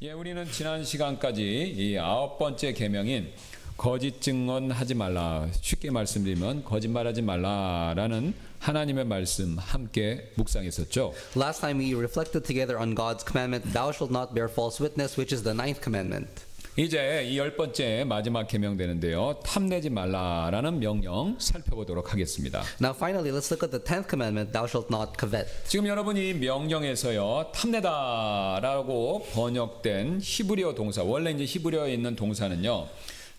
예, 우리는 지난 시간까지 이 9번째 계명인 거짓 증언하지 말라, 쉽게 말씀드리면 거짓말하지 말라라는 하나님의 말씀 함께 묵상했었죠. Last time we reflected together on God's commandment, thou shalt not bear false witness, which is the 9th commandment. 이제 이 10번째 마지막 계명 되는데요. 탐내지 말라라는 명령 살펴보도록 하겠습니다. Now finally, let's look at the 10th commandment, thou shalt not covet. 지금 여러분이 명령에서요. 탐내다라고 번역된 히브리어 동사, 원래 이제 히브리어에 있는 동사는요.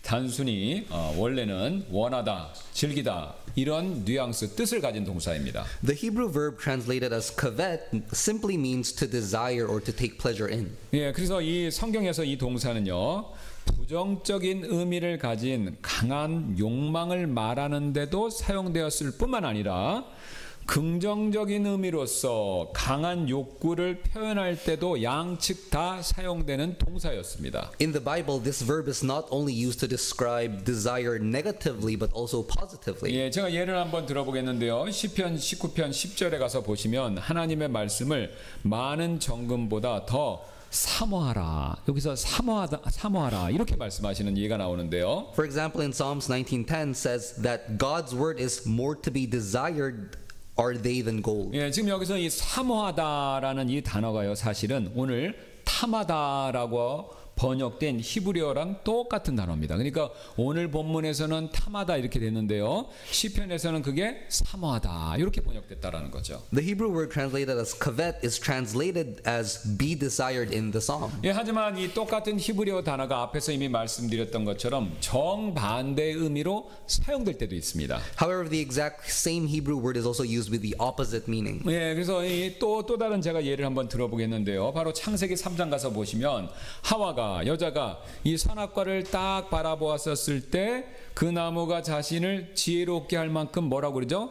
단순히 원래는 원하다, 즐기다 이런 뉘앙스 뜻을 가진 동사입니다. The Hebrew verb translated as covet simply means to desire or to take pleasure in. 예, 그래서 이 성경에서 이 동사는요. 부정적인 의미를 가진 강한 욕망을 말하는데도 사용되었을 뿐만 아니라 긍정적인 의미로서 강한 욕구를 표현할 때도 양측 다 사용되는 동사였습니다. In the Bible, this verb is not only used to describe desire negatively but also positively. 예, 제가 예를 한번 들어보겠는데요. 시편 19편 10절에 가서 보시면 하나님의 말씀을 많은 정금보다 더 사모하라. 여기서 사모하라 이렇게 말씀하시는 예가 나오는데요. For example, in Psalms 19:10 says that God's word is more to be desired are they than gold. 예, 지금 여기서 이 사모하다라는 이 단어가요. 사실은 오늘 탐하다라고 번역된 히브리어랑 똑같은 단어입니다. 그러니까 오늘 본문에서는 탐하다 이렇게 됐는데요. 시편에서는 그게 사모하다 이렇게 번역됐다라는 거죠. The Hebrew word translated as covet is translated as be desired in the psalm. 예, 하지만 이 똑같은 히브리어 단어가 앞에서 이미 말씀드렸던 것처럼 정반대의 의미로 사용될 때도 있습니다. However, the exact same Hebrew word is also used with the opposite meaning. 예, 그래서 또 다른 제가 예를 한번 들어보겠는데요. 바로 창세기 3장 가서 보시면 하와가 여자가 이 선악과를 딱 바라보았었을 때 그 나무가 자신을 지혜롭게 할 만큼 뭐라고 그러죠?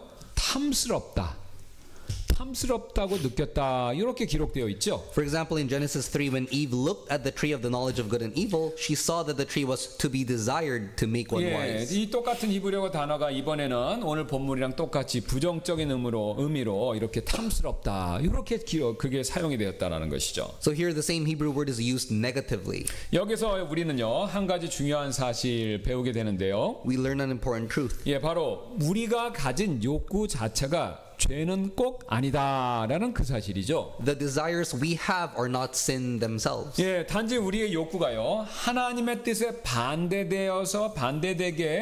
탐스럽다고 느꼈다. 이렇게 기록되어 있죠. For example, in Genesis 3, when Eve looked at the tree of the knowledge of good and evil, she saw that the tree was to be desired to make one 예, wise. 이 똑같은 히브리어 단어가 이번에는 오늘 본문이랑 똑같이 부정적인 의미로 이렇게 탐스럽다. 이렇게 그게 사용이 되었다라는 것이죠. So here the same Hebrew word is used negatively. 여기서 우리는요. 한 가지 중요한 사실 배우게 되는데요. We learn an important truth. 예, 바로 우리가 가진 욕구 자체가 죄는 꼭 아니다라는 그 사실이죠. The desires we have are not sin themselves. 예, 단지 우리의 욕구가요. 하나님의 뜻에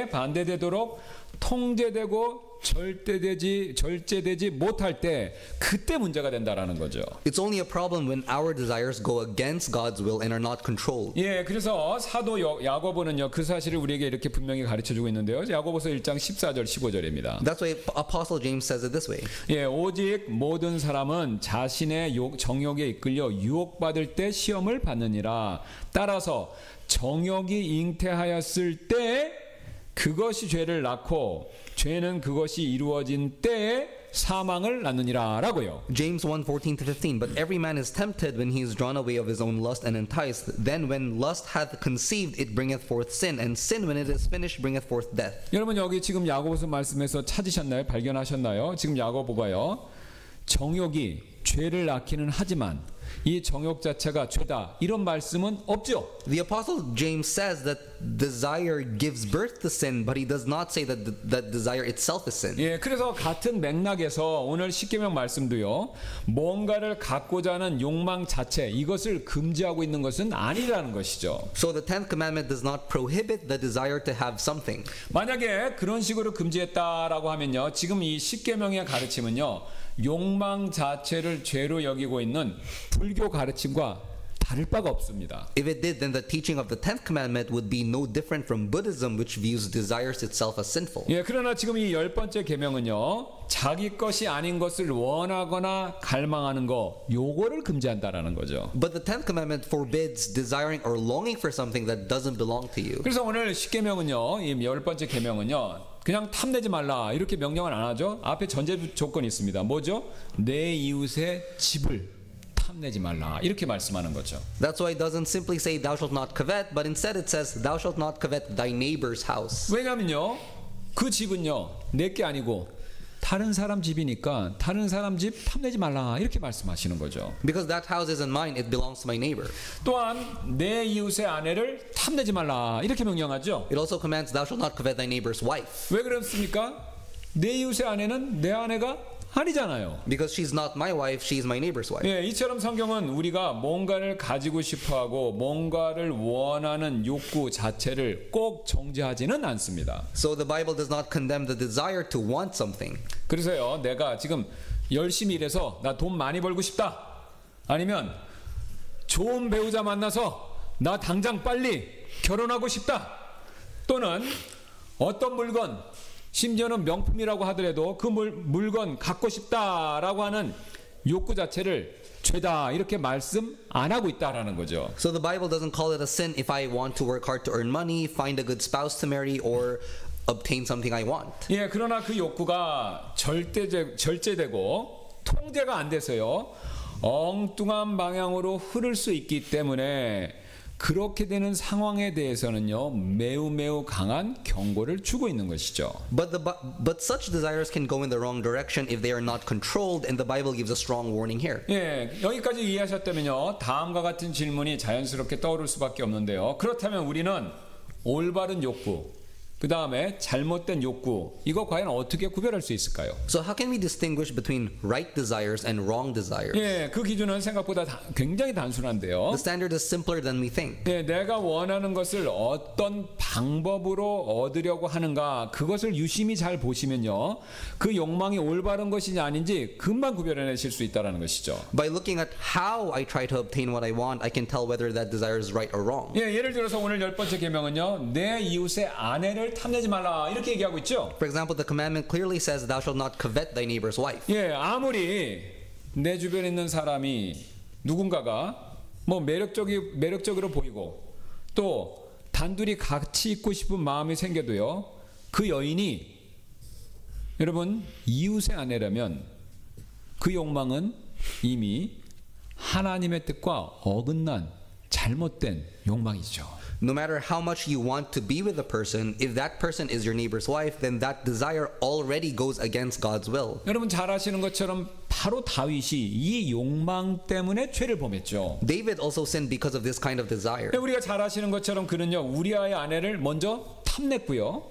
반대되도록 통제되고 절제되지 못할 때 그때 문제가 된다라는 거죠. It's only a problem when our desires go against God's will and are not controlled. 예, 그래서 사도 야고보는요. 그 사실을 우리에게 이렇게 분명히 가르쳐주고 있는데요. 야고보서 1장 14절 15절입니다. That's why Apostle James says it this way. 예, 오직 모든 사람은 자신의 정욕에 이끌려 유혹받을 때 시험을 받느니라. 따라서 정욕이 잉태하였을 때 그것이 죄를 낳고 죄는 그것이 이루어진 때에 사망을 낳느니라 라고요. James 1:14-15. But every man is tempted when he is drawn away of his own lust and enticed. Then when lust hath conceived, it bringeth forth sin, and sin when it is finished bringeth forth death. 여러분 여기 지금 야고보서 말씀에서 찾으셨나요? 발견하셨나요? 지금 야고보가요. 정욕이 죄를 낳기는 하지만 이 정욕 자체가 죄다 이런 말씀은 없죠. The Apostle James says that desire gives birth to sin, but he does not say that that desire itself is sin. 예, 그래서 같은 맥락에서 오늘 십계명 말씀도요. 뭔가를 갖고자 하는 욕망 자체 이것을 금지하고 있는 것은 아니라는 것이죠. So the 10th commandment does not prohibit the desire to have something. 만약에 그런 식으로 금지했다라고 하면요. 지금 이 십계명의 가르침은요. 욕망 자체를 죄로 여기고 있는 불교 가르침과 다를 바가 없습니다. If it did, then the teaching of the 10th commandment would be no different from Buddhism, which views desires itself as sinful. 예, 그러나 지금 이 10번째 계명은요. 자기 것이 아닌 것을 원하거나 갈망하는 거 요거를 금지한다라는 거죠. But the 10th commandment forbids desiring or longing for something that doesn't belong to you. 그래서 오늘 십계명은요. 이 10번째 계명은요. 그냥 탐내지 말라 이렇게 명령을 안 하죠. 앞에 전제 조건이 있습니다. 뭐죠? 내 이웃의 집을 탐내지 말라 이렇게 말씀하는 거죠. That's why it doesn't simply say thou shalt not covet, but instead it says thou shalt not covet thy neighbor's house. 왜냐면요. 그 집은요. 내 게 아니고 다른 사람 집이니까 다른 사람 집 탐내지 말라 이렇게 말씀하시는 거죠. Because that house isn't mine, it belongs to my neighbor. 또한 내 이웃의 아내를 탐내지 말라 이렇게 명령하죠. It also commands, thou shalt not covet thy neighbor's wife. 왜 그렇습니까? 내 이웃의 아내는 내 아내가 아니잖아요. Because she's not my wife, she's my neighbor's wife. 예, 이처럼 성경은 우리가 뭔가를 가지고 싶어하고 뭔가를 원하는 욕구 자체를 꼭 정죄하지는 않습니다. So the Bible does not condemn the desire to want something. 그래서요, 내가 지금 열심히 일해서 나 돈 많이 벌고 싶다. 아니면 좋은 배우자 만나서 나 당장 빨리 결혼하고 싶다. 또는 어떤 물건, 심지어는 명품이라고 하더라도 그 물건 갖고 싶다라고 하는 욕구 자체를 죄다 이렇게 말씀 안 하고 있다라는 거죠. So the Bible doesn't call it a sin if I want to work hard to earn money, find a good spouse to marry, or obtain something I want. 예, 그러나 그 욕구가 절제되고 통제가 안 돼서요, 엉뚱한 방향으로 흐를 수 있기 때문에 그렇게 되는 상황에 대해서는요, 매우 강한 경고를 주고 있는 것이죠. But such desires can go in the wrong direction if they are not controlled, and the Bible gives a strong warning here. 예, 여기까지 이해하셨다면요, 다음과 같은 질문이 자연스럽게 떠오를 수밖에 없는데요. 그렇다면 우리는 올바른 욕구, 그 다음에 잘못된 욕구, 이거 과연 어떻게 구별할 수 있을까요? So how can we distinguish between right desires and wrong desires? 예, 그 기준은 생각보다 굉장히 단순한데요. The standard is simpler than we think. 예, 내가 원하는 것을 어떤 방법으로 얻으려고 하는가, 그것을 유심히 잘 보시면요, 그 욕망이 올바른 것이냐 아닌지 금방 구별해내실 수 있다는 것이죠. By looking at how I try to obtain what I want, I can tell whether that desire is right or wrong. 예, 예를 들어서 오늘 10번째 계명은요, 내 이웃의 아내를 탐내지 말라 이렇게 얘기하고 있죠. For example, the commandment clearly says, thou shalt not covet thy neighbor's wife. 예, 아무리 내 주변에 있는 사람이 누군가가 뭐 매력적으로 보이고 또 단둘이 같이 있고 싶은 마음이 생겨도요, 그 여인이 여러분 이웃의 아내라면 그 욕망은 이미 하나님의 뜻과 어긋난 잘못된 욕망이죠. No matter how much you want to be with a person, if that person is your neighbor's wife, then that desire already goes against God's will. 여러분 잘 아시는 것처럼 바로 다윗이 이 욕망 때문에 죄를 범했죠. David also sinned because of this kind of desire. 우리가 잘 아시는 것처럼 그는요, 우리아의 아내를 먼저 탐냈고요,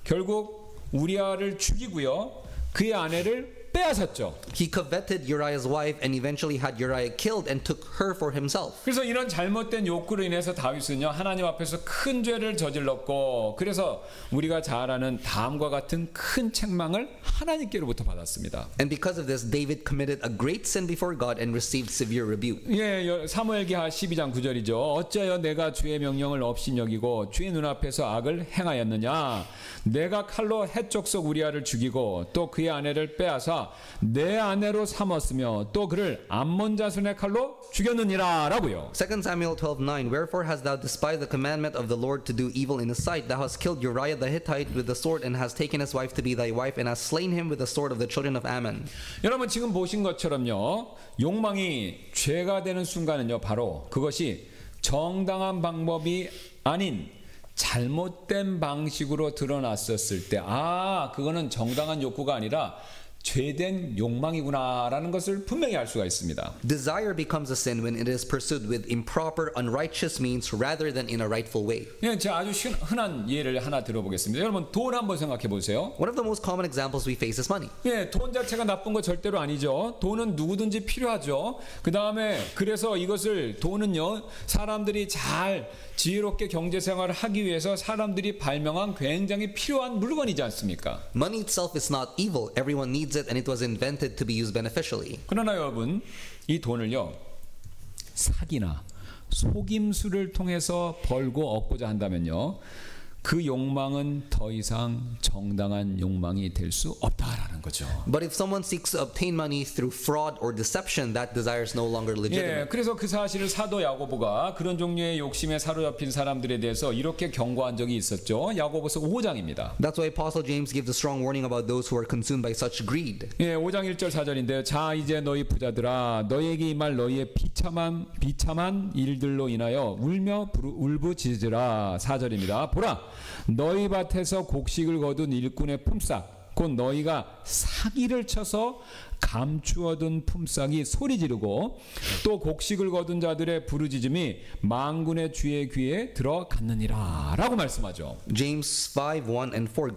결국 우리아를 죽이고요, 그의 아내를 빼앗았죠. He coveted Uriah's wife and eventually had Uriah killed and took her for himself. 그래서 이런 잘못된 욕구로 인해서 다윗은요, 하나님 앞에서 큰 죄를 저질렀고, 그래서 우리가 잘 아는 다음과 같은 큰 책망을 하나님께로부터 받았습니다. And because of this, David committed a great sin before God and received severe rebuke. 예, 사무엘기하 12장 9절이죠. 어찌하여 내가 주의 명령을 업신여기고 주의 눈앞에서 악을 행하였느냐? 내가 칼로 헷족속 우리아를 죽이고 또 그의 아내를 빼앗아 내 아내로 삼았으며 또 그를 암몬 자손의 칼로 죽였느니라라고요. 2 Samuel 12:9 Wherefore hast thou despised the commandment of the Lord to do evil in his sight? Thou hast killed Uriah the Hittite with the sword and hast taken his wife to be thy wife and hast slain him with the sword of the children of Ammon. 여러분 지금 보신 것처럼요, 욕망이 죄가 되는 순간은요, 바로 그것이 정당한 방법이 아닌 잘못된 방식으로 드러났었을 때, 아, 그거는 정당한 욕구가 아니라 죄된 욕망이구나라는 것을 분명히 알 수가 있습니다. Desire becomes a sin when it is pursued with improper, unrighteous means rather than in a rightful way. 예, 제가 아주 흔한 예를 하나 들어보겠습니다. 여러분 돈 한번 생각해 보세요. One of the most common examples we face is money. 예, 돈 자체가 나쁜 거 절대로 아니죠. 돈은 누구든지 필요하죠. 그 다음에 그래서 돈은요, 사람들이 잘 지혜롭게 경제 생활을 하기 위해서 사람들이 발명한 굉장히 필요한 물건이지 않습니까? Money itself is not evil. Everyone needs it and it was invented to be used beneficially. 그러나 여러분, 이 돈을요, 사기나 속임수를 통해서 벌고 얻고자 한다면요, 그 욕망은 더 이상 정당한 욕망이 될 수 없다라는 거죠. But if someone seeks to obtain money through fraud or deception, that desire is no longer legitimate. 예, 그래서 그 사실을 사도 야고보가 그런 종류의 욕심에 사로잡힌 사람들에 대해서 이렇게 경고한 적이 있었죠. 야고보서 5장입니다. That's why Apostle James gives a strong warning about those who are consumed by such greed. 예, 5장 1절 4절인데요. 자, 이제 너희 부자들아, 너희에게 임할 너희의 비참한 일들로 인하여 울며 울부짖으라. 4절입니다. 보라, 너희 밭에서 곡식을 거둔 일꾼의 품삯 곧 너희가 사기를 쳐서 감추어둔 품삯이 소리 지르고 또 곡식을 거둔 자들의 부르짖음이 만군의 주의 귀에 들어갔느니라 라고 말씀하죠. James 5:1 and 4.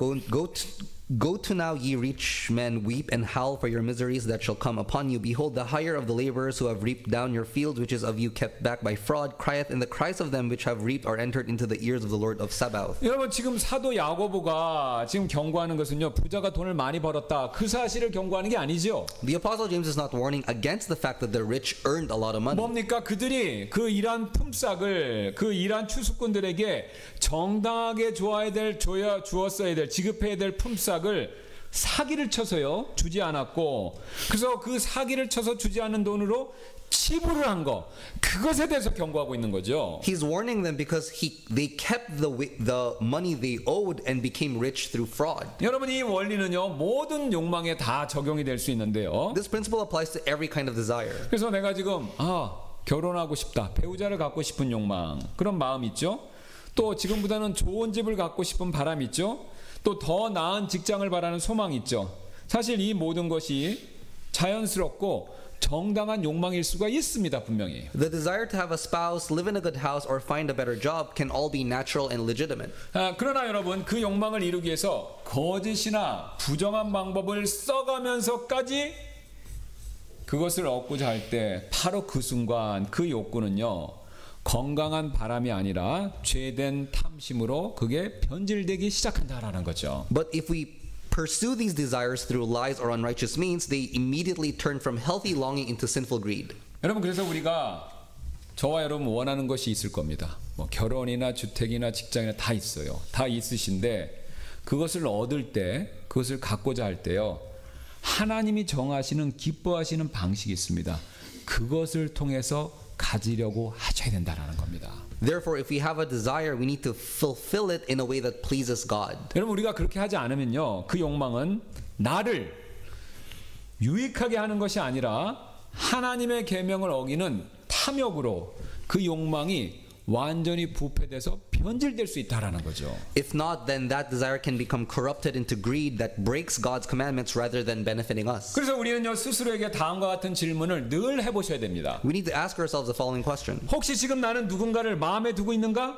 Go to now, ye rich men, weep and howl for your miseries that shall come upon you. Behold, the hire of the laborers who have reaped down your fields, which is of you kept back by fraud, crieth, and the cries of them which have reaped are entered into the ears of the Lord of Sabaoth. 여러분 지금 사도 야고보가 지금 경고하는 것은요, 부자가 돈을 많이 벌었다 그 사실을 경고하는 게 아니죠. The Apostle James is not warning against the fact that the rich earned a lot of money. 뭡니까? 그들이 그 일한 품삯을 그 일한 추수꾼들에게 정당하게 주었어야 될 지급해야 될 품삯을 사기를 쳐서요 주지 않았고, 그래서 그 사기를 쳐서 주지 않은 돈으로 치부를 한 거, 그것에 대해서 경고하고 있는 거죠. He's warning them because they kept the money they owed and became rich through fraud. 여러분 이 원리는요 모든 욕망에 다 적용이 될 수 있는데요. This principle applies to every kind of desire. 그래서 내가 지금 결혼하고 싶다, 배우자를 갖고 싶은 욕망, 그런 마음 있죠. 또 지금보다는 좋은 집을 갖고 싶은 바람 있죠. 또 더 나은 직장을 바라는 소망이 있죠. 사실 이 모든 것이 자연스럽고 정당한 욕망일 수가 있습니다. 분명히. The desire to have a spouse, live in a good house, or find a better job can all be natural and legitimate. 그러나 여러분 그 욕망을 이루기 위해서 거짓이나 부정한 방법을 써가면서까지 그것을 얻고자 할 때 바로 그 순간 그 욕구는요 건강한 바람이 아니라 죄된 탐심으로 그게 변질되기 시작한다라는 거죠. But if we pursue these desires through lies or unrighteous means, they immediately turn from healthy longing into sinful greed. 여러분 그래서 우리가 저와 여러분 원하는 것이 있을 겁니다. 뭐 결혼이나 주택이나 직장이나 다 있어요. 다 있으신데 그것을 얻을 때, 그것을 갖고자 할 때요 하나님이 정하시는 기뻐하시는 방식이 있습니다. 그것을 통해서 가지려고 하셔야 된다라는 겁니다. Therefore, if we have a desire, we need to fulfill it in a way that pleases God. 여러분 우리가 그렇게 하지 않으면요 그 욕망은 나를 유익하게 하는 것이 아니라 하나님의 계명을 어기는 탐욕으로 그 욕망이 완전히 부패돼서 변질될 수 있다라는 거죠. If not, then that desire can become corrupted into greed that breaks God's commandments rather than benefiting us. 그래서 우리는요 스스로에게 다음과 같은 질문을 늘 해보셔야 됩니다. We need to ask ourselves the following question. 혹시 지금 나는 누군가를 마음에 두고 있는가?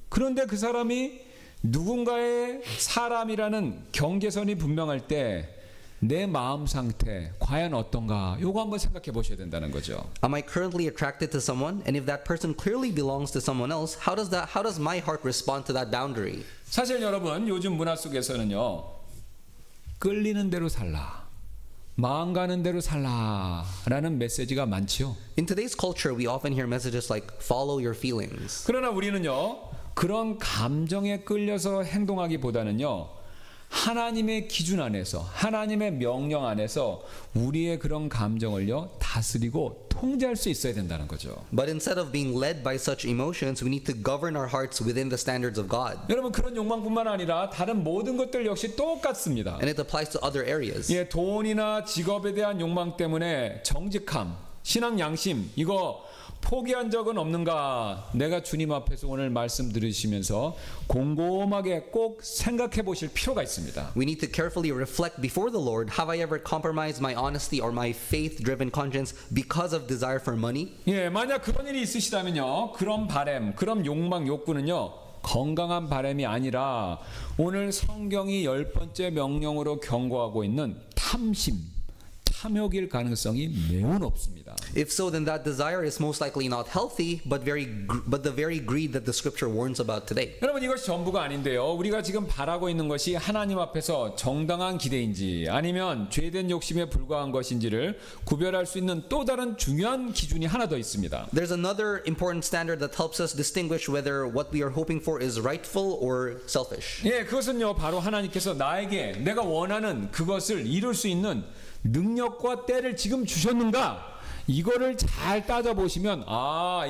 그런데 그 사람이 누군가의 사람이라는 경계선이 분명할 때 내 마음 상태 과연 어떤가? 요거 한번 생각해 보셔야 된다는 거죠. Am I currently attracted to someone? And if that person clearly belongs to someone else, how does my heart respond to that boundary? 사실 여러분 요즘 문화 속에서는요 끌리는 대로 살라, 마음 가는 대로 살라라는 메시지가 많지요. In today's culture, we often hear messages like follow your feelings. 그러나 우리는요 그런 감정에 끌려서 행동하기보다는요 하나님의 기준 안에서 하나님의 명령 안에서 우리의 그런 감정을요 다스리고 통제할 수 있어야 된다는 거죠. But instead of being led by such emotions, we need to govern our hearts within the standards of God. 여러분 그런 욕망뿐만 아니라 다른 모든 것들 역시 똑같습니다. And it applies to other areas. 예, 돈이나 직업에 대한 욕망 때문에 정직함, 신앙 양심 이거 포기한 적은 없는가? 내가 주님 앞에서 오늘 말씀 들으시면서 곰곰하게 꼭 생각해 보실 필요가 있습니다. We need to carefully reflect before the Lord. Have I ever compromised my honesty or my faith-driven conscience because of desire for money? 예, 만약 그런 일이 있으시다면요, 그런 바램, 그런 욕망, 욕구는요, 건강한 바램이 아니라 오늘 성경이 10번째 명령으로 경고하고 있는 탐심, 탐욕일 가능성이 매우 높습니다. If so, then that desire is most likely not healthy, but the very greed that the Scripture warns about today. 여러분 이것이 전부가 아닌데요. 우리가 지금 바라고 있는 것이 하나님 앞에서 정당한 기대인지 아니면 죄된 욕심에 불과한 것인지를 구별할 수 있는 또 다른 중요한 기준이 하나 더 있습니다. There's another important standard that helps us distinguish whether what we are hoping for is rightful or selfish. 예, 그것은요 바로 하나님께서 나에게 내가 원하는 그것을 이룰 수 있는 능력과 때를 지금 주셨는가? 이거를 잘 따져보시면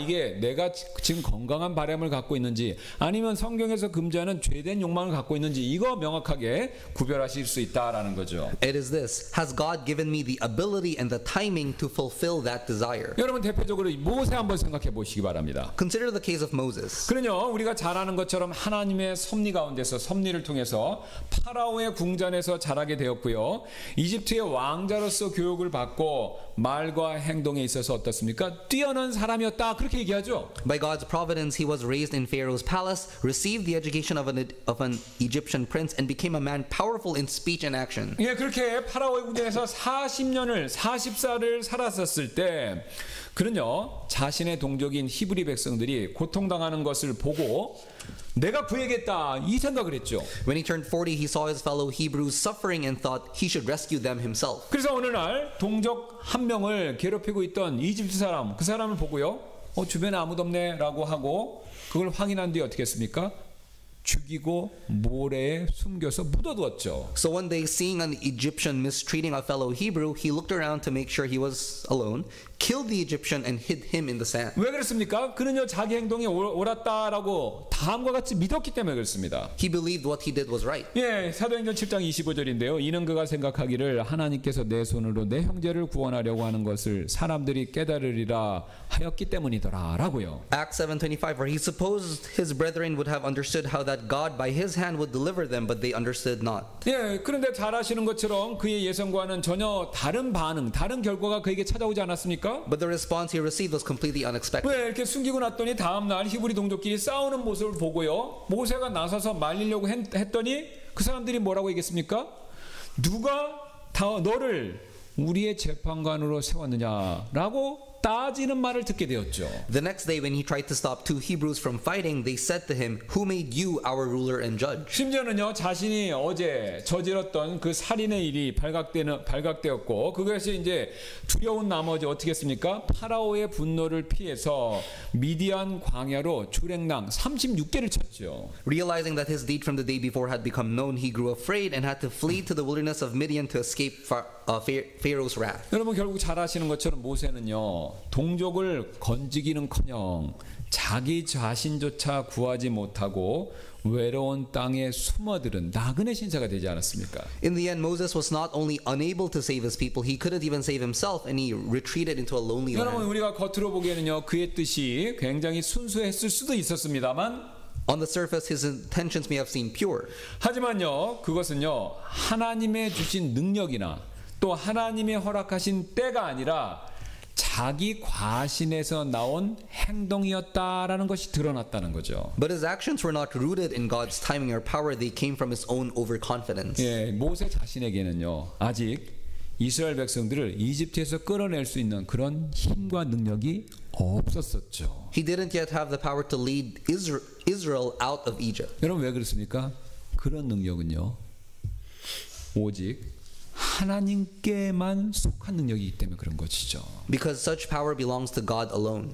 이게 내가 지금 건강한 바람을 갖고 있는지 아니면 성경에서 금지하는 죄된 욕망을 갖고 있는지 이거 명확하게 구별하실 수 있다라는 거죠. It is this: has God given me the ability and the timing to fulfill that desire? 여러분 대표적으로 모세 한번 생각해 보시기 바랍니다. Consider the case of Moses. 그럼요, 우리가 잘 아는 것처럼 하나님의 섭리 가운데서 섭리를 통해서 파라오의 궁전에서 자라게 되었고요. 이집트의 왕자로서 교육을 받고 말과 행동에 있어서 어떻습니까? 뛰어난 사람이었다 그렇게 얘기하죠. By God's providence, he was raised in Pharaoh's palace, received the education of an Egyptian prince, and became a man powerful in speech and action. 예, 그렇게 파라오의 궁전에서 40살을 살았었을 때 그는요 자신의 동족인 히브리 백성들이 고통당하는 것을 보고 내가 구해야겠다 이 생각을 했죠. When he turned 40, he saw his fellow Hebrews suffering and thought he should rescue them himself. 그래서 어느 날 동족 한 명을 괴롭히고 있던 이집트 사람 그 사람을 보고요 주변에 아무도 없네 라고 하고 그걸 확인한 뒤에 어떻게 했습니까? 죽이고 모래에 숨겨서 묻어두었죠. So one day, seeing an Egyptian mistreating a fellow Hebrew, he looked around to make sure he was alone, killed the Egyptian and hid him in the sand. 왜 그랬습니까? 그는요 자기 행동이 옳았다라고 다음과 같이 믿었기 때문에 그렇습니다. He believed what he did was right. 예, 사도행전 7장 25절인데요. 이는 그가 생각하기를 하나님께서 내 손으로 내 형제를 구원하려고 하는 것을 사람들이 깨달으리라 하였기 때문이더라라고요. Acts 7:25, where he supposed his brethren would have understood how that God by his hand would deliver them, but they understood not. 예, 그런데 잘 아시는 것처럼 그의 예상과는 전혀 다른 반응, 다른 결과가 그에게 찾아오지 않았습니까? But the response he received was completely unexpected. 왜 이렇게 숨기고 났더니 다음 날 히브리 동족끼리 싸우는 모습을 보고요. 모세가 나서서 말리려고 했더니 그 사람들이 뭐라고 얘기했습니까? 누가 너를 우리의 재판관으로 세웠느냐라고 따지는 말을 듣게 되었죠. The next day, when he tried to stop two Hebrews from fighting, they said to him, "Who made you our ruler and judge?" 심지어는요 자신이 어제 저질렀던 그 살인의 일이 발각되었고 그것이 이제 두려운 나머지 어떻게 했습니까? 파라오의 분노를 피해서 미디안 광야로 출행랑 36개를 쳤죠. Realizing that his deed from the day before had become known, he grew afraid and had to flee to the wilderness of Midian to escape Pharaoh's wrath. 여러분 결국 잘 아시는 것처럼 모세는요 동족을 건지기는커녕 자기 자신조차 구하지 못하고 외로운 땅에 숨어들은 나그네 신사가 되지 않았습니까? In the end, Moses was not only unable to save his people, he couldn't even save himself, and he retreated into a lonely 여러분 land. 우리가 겉으로 보기에는요 그의 뜻이 굉장히 순수했을 수도 있었습니다만 On the surface, his intentions may have seemed pure. 하지만요 그것은요 하나님의 주신 능력이나 또 하나님의 허락하신 때가 아니라 자기 과신에서 나온 행동이었다라는 것이 드러났다는 거죠. But his actions were not rooted in God's timing or power. They came from his own overconfidence. 예, 모세 자신에게는요 아직 이스라엘 백성들을 이집트에서 끌어낼 수 있는 그런 힘과 능력이 없었었죠. He didn't yet have the power to lead Israel out of Egypt. 여러분 왜 그렇습니까? 그런 능력은요 오직 하나님께만 속한 능력이기 때문에 그런 것이죠. Because such power belongs to God alone.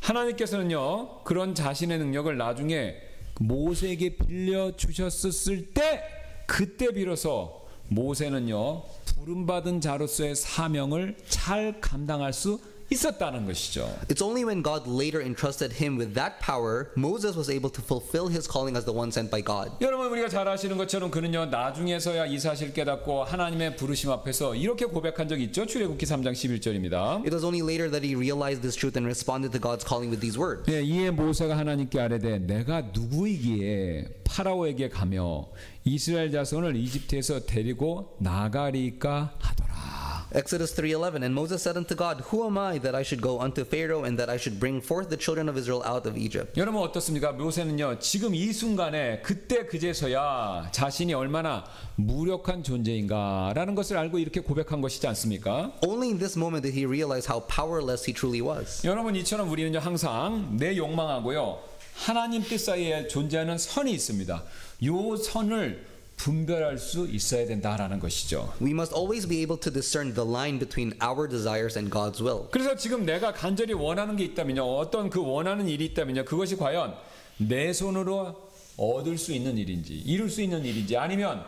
하나님께서는요 그런 자신의 능력을 나중에 모세에게 빌려 주셨을 때 그때 비로소 모세는요 부름받은 자로서의 사명을 잘 감당할 수 있었다는 것이죠. It's only when God later entrusted him with that power, Moses was able to fulfill his calling as the one sent by God. 여러분 우리가 잘 아시는 것처럼 그는요 나중에서야 이 사실을 깨닫고 하나님의 부르심 앞에서 이렇게 고백한 적이 있죠. 출애굽기 3장 11절입니다. It was only later that he realized this truth and responded to God's calling with these words. 예, 이에 모세가 하나님께 아뢰되 내가 누구이기에 파라오에게 가며 이스라엘 자손을 이집트에서 데리고 나가리까 하더라. Exodus 3:11, and Moses said unto God, Who am I that I should go unto Pharaoh and that I should bring forth the children of Israel out of Egypt? 여러분 어떻습니까? 모세는요 지금 이 순간에 그때 그제서야 자신이 얼마나 무력한 존재인가라는 것을 알고 이렇게 고백한 것이지 않습니까? Only in this moment did he realize how powerless he truly was. 여러분 이처럼 우리는요 항상 내 욕망하고요 하나님 뜻 사이에 존재하는 선이 있습니다. 요 선을 분별할 수 있어야 된다라는 것이죠. We must always be able to discern the line between our desires and God's will. 그래서 지금 내가 간절히 원하는 게 있다면요, 어떤 그 원하는 일이 있다면요, 그것이 과연 내 손으로 얻을 수 있는 일인지, 이룰 수 있는 일인지, 아니면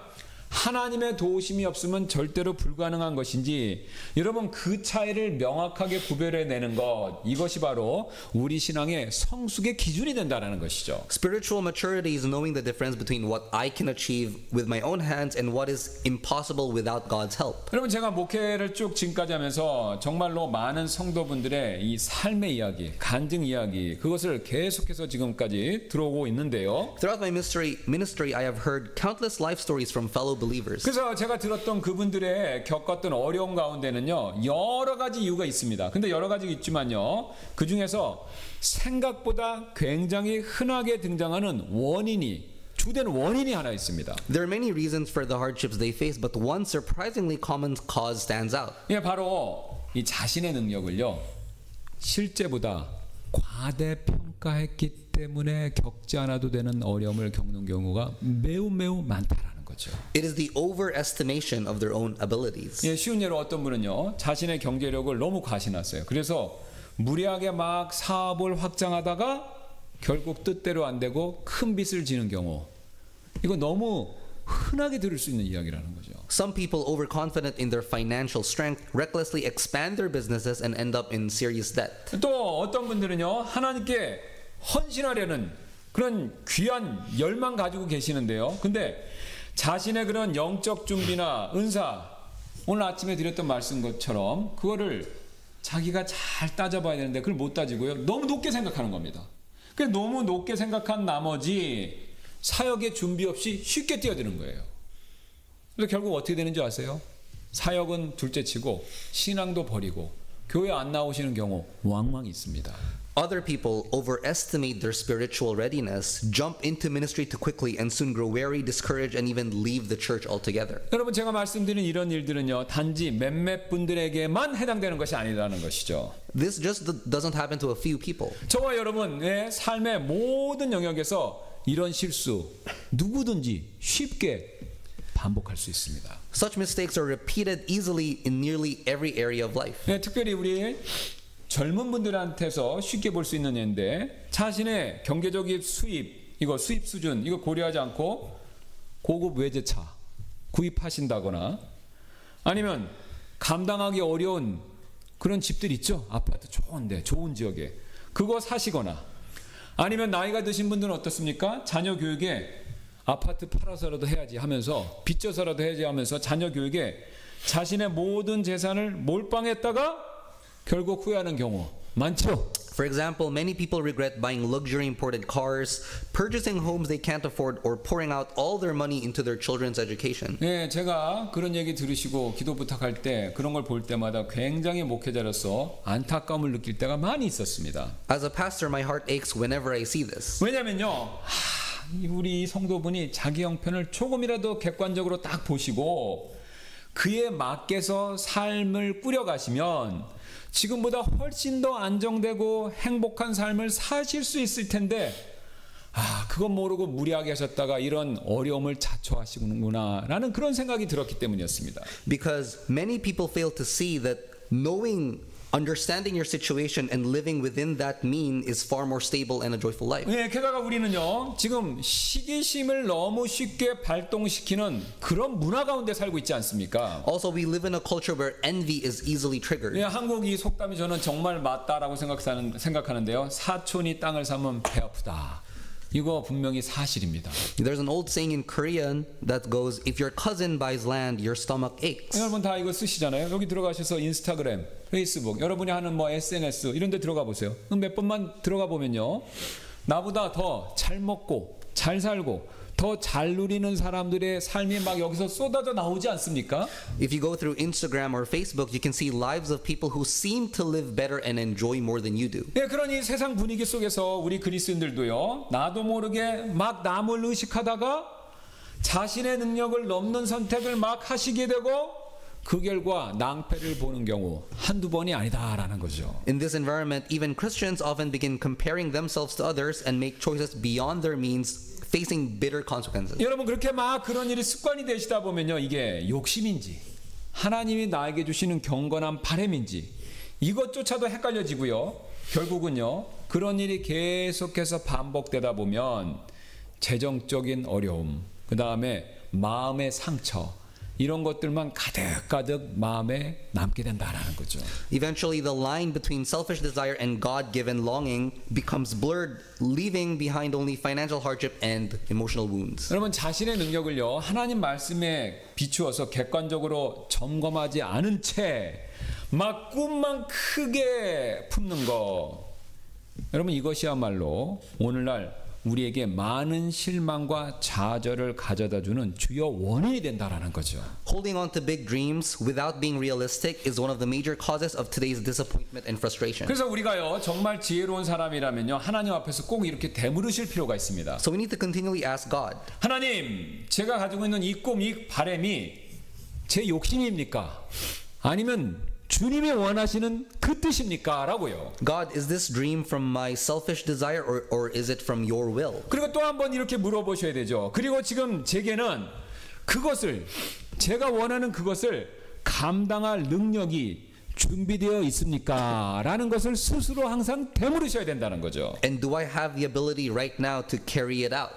하나님의 도우심이 없으면 절대로 불가능한 것인지 여러분 그 차이를 명확하게 구별해내는 것 이것이 바로 우리 신앙의 성숙의 기준이 된다는 것이죠. Spiritual maturity is knowing the difference between what I can achieve with my own hands and what is impossible without God's help. 여러분 제가 목회를 쭉 지금까지 하면서 정말로 많은 성도분들의 이 삶의 이야기, 간증 이야기 그것을 계속해서 지금까지 들어오고 있는데요. Throughout my ministry, I have heard countless life stories from fellow believers. 그래서 제가 들었던 그분들의 겪었던 어려움 가운데는요 여러 가지 이유가 있습니다. 근데 여러 가지 있지만요 그 중에서 생각보다 굉장히 흔하게 등장하는 주된 원인이 하나 있습니다. There are many reasons for the hardships they face, but one surprisingly common cause stands out. 예, 바로 이 자신의 능력을요 실제보다 과대평가했기 때문에 겪지 않아도 되는 어려움을 겪는 경우가 매우 많다라는 거죠. It is the overestimation of their own abilities. 예, 쉬운 예로 어떤 분은요 자신의 경제력을 너무 과신했어요. 그래서 무리하게 막 사업을 확장하다가 결국 뜻대로 안 되고 큰 빚을 지는 경우 이거 너무 흔하게 들을 수 있는 이야기라는 거죠. Some people, overconfident in their financial strength, recklessly expand their businesses and end up in serious debt. 또 어떤 분들은요 하나님께 헌신하려는 그런 귀한 열망 가지고 계시는데요. 근데 자신의 그런 영적 준비나 은사 오늘 아침에 드렸던 말씀 것처럼 그거를 자기가 잘 따져봐야 되는데 그걸 못 따지고요. 너무 높게 생각하는 겁니다. 그래서 너무 높게 생각한 나머지 사역의 준비 없이 쉽게 뛰어드는 거예요. 그래서 결국 어떻게 되는지 아세요? 사역은 둘째치고 신앙도 버리고 교회 안 나오시는 경우 왕왕 있습니다. Other people overestimate their spiritual readiness, jump into ministry too quickly, and soon grow weary, discouraged, and even leave the church altogether. 여러분 제가 말씀드린 이런 일들은요 단지 몇몇 분들에게만 해당되는 것이 아니라는 것이죠. This just doesn't happen to a few people. 저와 여러분의 삶의 모든 영역에서 이런 실수 누구든지 쉽게 반복할 수 있습니다. Such mistakes are repeated easily in nearly every area of life. 네, 특별히 우리 젊은 분들한테서 쉽게 볼 수 있는 예인데 자신의 경제적인 수입 수준 이거 고려하지 않고 고급 외제차 구입하신다거나 아니면 감당하기 어려운 그런 집들 있죠. 아파트 좋은데 좋은 지역에 그거 사시거나 아니면 나이가 드신 분들은 어떻습니까? 자녀 교육에 아파트 팔아서라도 해야지 하면서 빚져서라도 해야지 하면서 자녀 교육에 자신의 모든 재산을 몰빵했다가 결국 후회하는 경우 많죠. For example, many people regret buying luxury imported cars, purchasing homes they can't afford, or pouring out all their money into their children's education. 네, 제가 그런 얘기 들으시고 기도 부탁할 때 그런 걸 볼 때마다 굉장히 목회자로서 안타까움을 느낄 때가 많이 있었습니다. As a pastor, my heart aches whenever I see this. 왜냐면요, 우리 성도분이 자기 형편을 조금이라도 객관적으로 딱 보시고 그에 맞게서 삶을 꾸려가시면 지금보다 훨씬 더 안정되고 행복한 삶을 사실 수 있을 텐데 그건 모르고 무리하게 하셨다가 이런 어려움을 자초하시는구나 라는 그런 생각이 들었기 때문이었습니다. Because many people fail to see that understanding your situation and living within that mean is far more stable and a joyful life. 네, 게다가 우리는요 지금 시기심을 너무 쉽게 발동시키는 그런 문화 가운데 살고 있지 않습니까? Also, we live in a culture where envy is easily triggered. 네, 한국 이 속담이 저는 정말 맞다라고 생각하는데요. 사촌이 땅을 사면 배 아프다. 이거 분명히 사실입니다. There's an old saying in Korean that goes, if your cousin buys land, your stomach aches. 여러분 다 이거 쓰시잖아요. 여기 들어가셔서 인스타그램, 페이스북, 여러분이 하는 뭐 SNS 이런 데 들어가 보세요. 몇 번만 들어가 보면요. 나보다 더 잘 먹고 잘 살고 더 잘 누리는 사람들의 삶이 막 여기서 쏟아져 나오지 않습니까? If you go through Instagram or Facebook, you can see lives of people who seem to live better and enjoy more than you do. 네, 그러니 세상 분위기 속에서 우리 그리스도인들도요. 나도 모르게 막 남을 의식하다가 자신의 능력을 넘는 선택을 막 하시게 되고 그 결과 낭패를 보는 경우 한두 번이 아니다라는 거죠. In this environment, even Christians often begin comparing themselves to others and make choices beyond their means, facing bitter consequences. 여러분 그렇게 막 그런 일이 습관이 되시다 보면요. 이게 욕심인지 하나님이 나에게 주시는 경건한 바람인지 이것조차도 헷갈려지고요. 결국은요. 그런 일이 계속해서 반복되다 보면 재정적인 어려움 그 다음에 마음의 상처 이런 것들만 가득가득 마음에 남게 된다라는 거죠. Eventually, the line between selfish desire and God-given longing becomes blurred, leaving behind only financial hardship and emotional wounds. 여러분 자신의 능력을요 하나님 말씀에 비추어서 객관적으로 점검하지 않은 채 막 꿈만 크게 품는 거, 여러분 이것이야말로 오늘날 우리에게 많은 실망과 좌절을 가져다주는 주요 원인이 된다라는 거죠. Holding on to big dreams without being realistic is one of the major causes of today's disappointment and frustration. 그래서 우리가요 정말 지혜로운 사람이라면요 하나님 앞에서 꼭 이렇게 되물으실 필요가 있습니다. So we need to continually ask God, 하나님, 제가 가지고 있는 이 꿈, 이 바람이 제 욕심입니까? 아니면 주님이 원하시는 그 뜻입니까? 라고요. God, is this dream from my selfish desire or is it from your will? 그리고 또 한 번 이렇게 물어보셔야 되죠. 그리고 지금 제게는 그것을, 제가 원하는 그것을 감당할 능력이 준비되어 있습니까? 라는 것을 스스로 항상 되물으셔야 된다는 거죠. And do I have the ability right now to carry it out?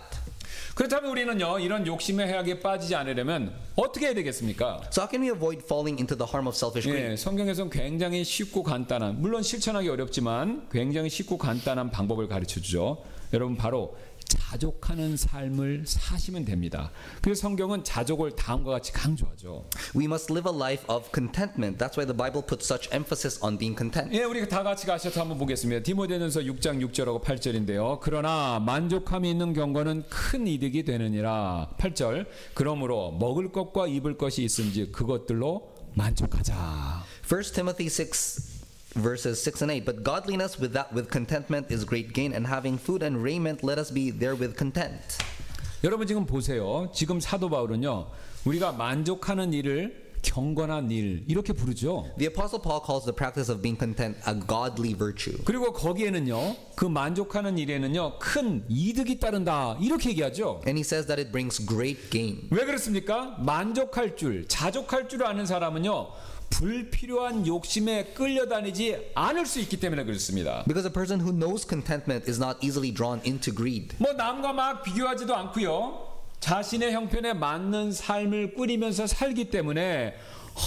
그렇다면 우리는요 이런 욕심의 해악에 빠지지 않으려면 어떻게 해야 되겠습니까? So how can we avoid falling into the harm of selfish greed? 예, 성경에서는 굉장히 쉽고 간단한, 물론 실천하기 어렵지만 굉장히 쉽고 간단한 방법을 가르쳐주죠. 여러분 바로 자족하는 삶을 사시면 됩니다. 그래서 성경은 자족을 다음과 같이 강조하죠. We must live a life of contentment. That's why the Bible puts such emphasis on being content. 예, 우리 다 같이 가셔서 한번 보겠습니다. 디모데전서 6장 6절하고 8절인데요. 그러나 만족함이 있는 경건은 큰 이득이 되느니라. 8절. 그러므로 먹을 것과 입을 것이 있은지 그것들로 만족하자. 1 Timothy 6 verses 6 and 8. But godliness with contentment is great gain, and having food and raiment let us be therewith content. 여러분 지금 보세요. 지금 사도 바울은요. 우리가 만족하는 일을 경건한 일 이렇게 부르죠. The Apostle Paul calls the practice of being content a godly virtue. 그리고 거기에는요. 그 만족하는 일에는요. 큰 이득이 따른다. 이렇게 얘기하죠. And he says that it brings great gain. 왜 그렇습니까? 만족할 줄, 자족할 줄 아는 사람은요. 불필요한 욕심에 끌려다니지 않을 수 있기 때문에 그렇습니다. Because a person who knows contentment is not easily drawn into greed. 뭐 남과 막 비교하지도 않고요. 자신의 형편에 맞는 삶을 꾸리면서 살기 때문에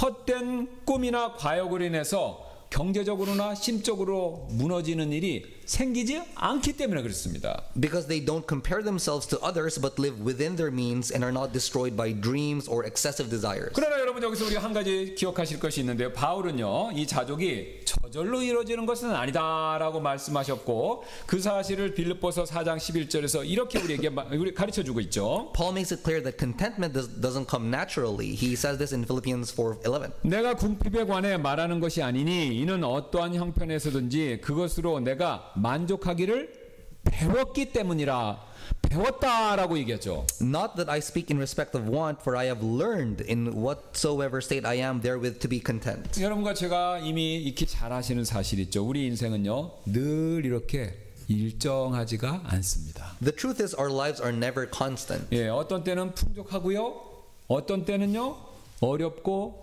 헛된 꿈이나 과욕으로 인해서 경제적으로나 심적으로 무너지는 일이 생기지 않기 때문에 그렇습니다. Because they don't compare themselves to others but live within their means and are not destroyed by dreams or excessive desires. 그러나 여러분 여기서 우리가 한 가지 기억하실 것이 있는데요. 바울은요. 이 자족이 저절로 이루어지는 것은 아니다라고 말씀하셨고 그 사실을 빌립보서 4장 11절에서 이렇게 우리에게 가르쳐주고 있죠. Paul makes it clear that contentment doesn't come naturally. He says this in Philippians 4:11. 내가 궁핍에 관해 말하는 것이 아니니 이는 어떠한 형편에서든지 그것으로 내가 만족하기를 배웠기 때문이라. 배웠다라고 얘기하죠. Not that I speak in respect of want, for I have learned in whatsoever state I am therewith to be content. 여러분과 제가 이미 익히 잘 아시는 사실 있죠. 우리 인생은요 늘 이렇게 일정하지가 않습니다. The truth is our lives are never constant. 예, 어떤 때는 풍족하고요, 어떤 때는요 어렵고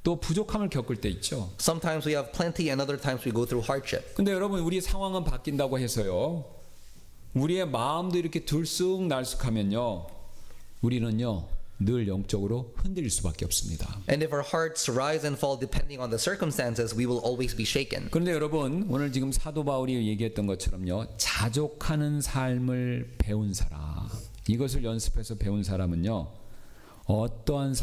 또 부족함을 겪을 때 있죠. Sometimes we have plenty and other times we go through hardship. 근데 여러분 우리 상황은 바뀐다고 해서요 우리의 마음도 이렇게 들쑥날쑥하면요 우리는요 늘 영적으로 흔들릴 수밖에 없습니다. And if our hearts rise and fall depending on the circumstances, we will always be shaken. 그런데 여러분 오늘 지금 사도 바울이 얘기했던 것처럼요 자족하는 삶을 배운 사람, 이것을 연습해서 배운 사람은요 어떠한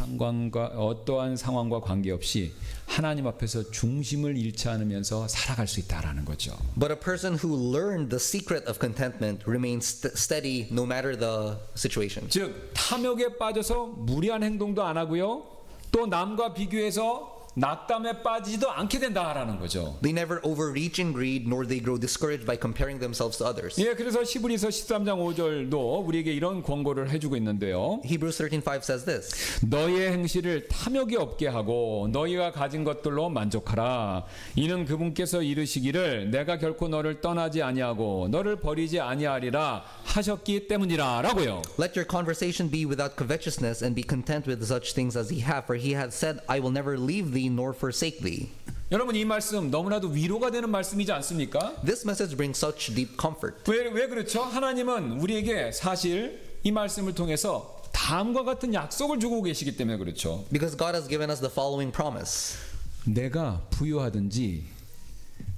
상황과 관계없이 하나님 앞에서 중심을 잃지 않으면서 살아갈 수 있다라는 거죠. But a person who learned the secret of contentment remains steady no matter the situation. 즉 탐욕에 빠져서 무리한 행동도 안 하고요. 또 남과 비교해서 낙담에 빠지지도 않게 된다라는 거죠. They never overreach in greed, nor they grow discouraged by comparing themselves to others. 예, 그래서 히브리서 13장 5절도 우리에게 이런 권고를 해주고 있는데요. Hebrews 13:5 says this. 너희의 행실을 탐욕이 없게 하고 너희가 가진 것들로 만족하라. 이는 그분께서 이르시기를 내가 결코 너를 떠나지 아니하고 너를 버리지 아니하리라 하셨기 때문이라라고요. Let your conversation be without covetousness, and be content with such things as ye have, for he hath said, I will never leave thee nor forsake thee. 여러분 이 말씀 너무나도 위로가 되는 말씀이지 않습니까? This message brings such deep comfort. 왜 그렇죠? 하나님은 우리에게 사실 이 말씀을 통해서 다음과 같은 약속을 주고 계시기 때문에 그렇죠. Because God has given us the following promise. 내가 부유하든지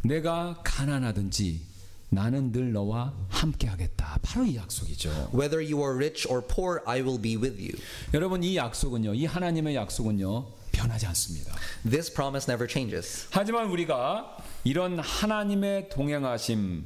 내가 가난하든지 나는 늘 너와 함께 하겠다. 바로 이 약속이죠. Whether you are rich or poor, I will be with you. 여러분 이 약속은요. 이 하나님의 약속은요. 변하지 않습니다. This promise never changes. 하지만 우리가 이런 하나님의 동행하심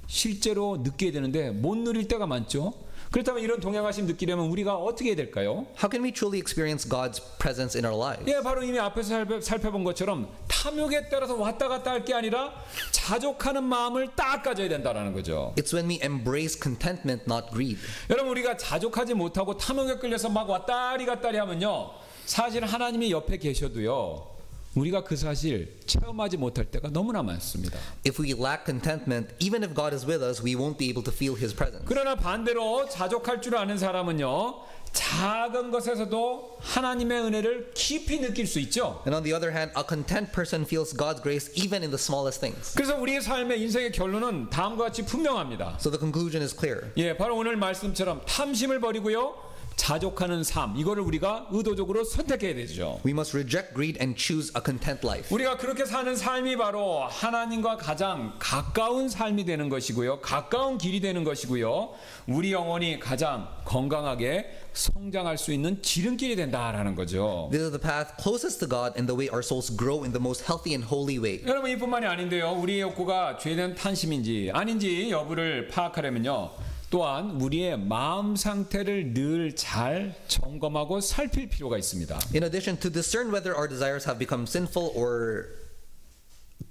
실제로 느끼게 되는데 못 누릴 때가 많죠. 그렇다면 이런 동행하심 느끼려면 우리가 어떻게 해야 될까요? How can we truly experience God's presence in our lives? 예, 바로 이미 앞에서 살펴본 것처럼 탐욕에 따라서 왔다 갔다 할 게 아니라 자족하는 마음을 딱 가져야 된다라는 거죠. It's when we embrace contentment, not greed. 여러분 우리가 자족하지 못하고 탐욕에 끌려서 막 왔다리 갔다리 하면요. 사실 하나님이 옆에 계셔도요. 우리가 그 사실 체험하지 못할 때가 너무나 많습니다. If we lack contentment, even if God is with us, we won't be able to feel His presence. 그러나 반대로 자족할 줄 아는 사람은요. 작은 것에서도 하나님의 은혜를 깊이 느낄 수 있죠. And on the other hand, a content person feels God's grace even in the smallest things. 그래서 우리의 삶의 인생의 결론은 다음과 같이 분명합니다. So the conclusion is clear. 예, 바로 오늘 말씀처럼 탐심을 버리고요. 자족하는 삶 이거를 우리가 의도적으로 선택해야 되죠. We must reject greed and choose a content life. 우리가 그렇게 사는 삶이 바로 하나님과 가장 가까운 삶이 되는 것이고요. 가까운 길이 되는 것이고요. 우리 영혼이 가장 건강하게 성장할 수 있는 지름길이 된다라는 거죠. This is the path closest to God and the way our souls grow in the most healthy and holy way. 여러분 이뿐만이 아닌데요. 우리의 욕구가 죄된 탐심인지 아닌지 여부를 파악하려면요. 또한 우리의 마음 상태를 늘 잘 점검하고 살필 필요가 있습니다. In addition, to discern whether our desires have become sinful or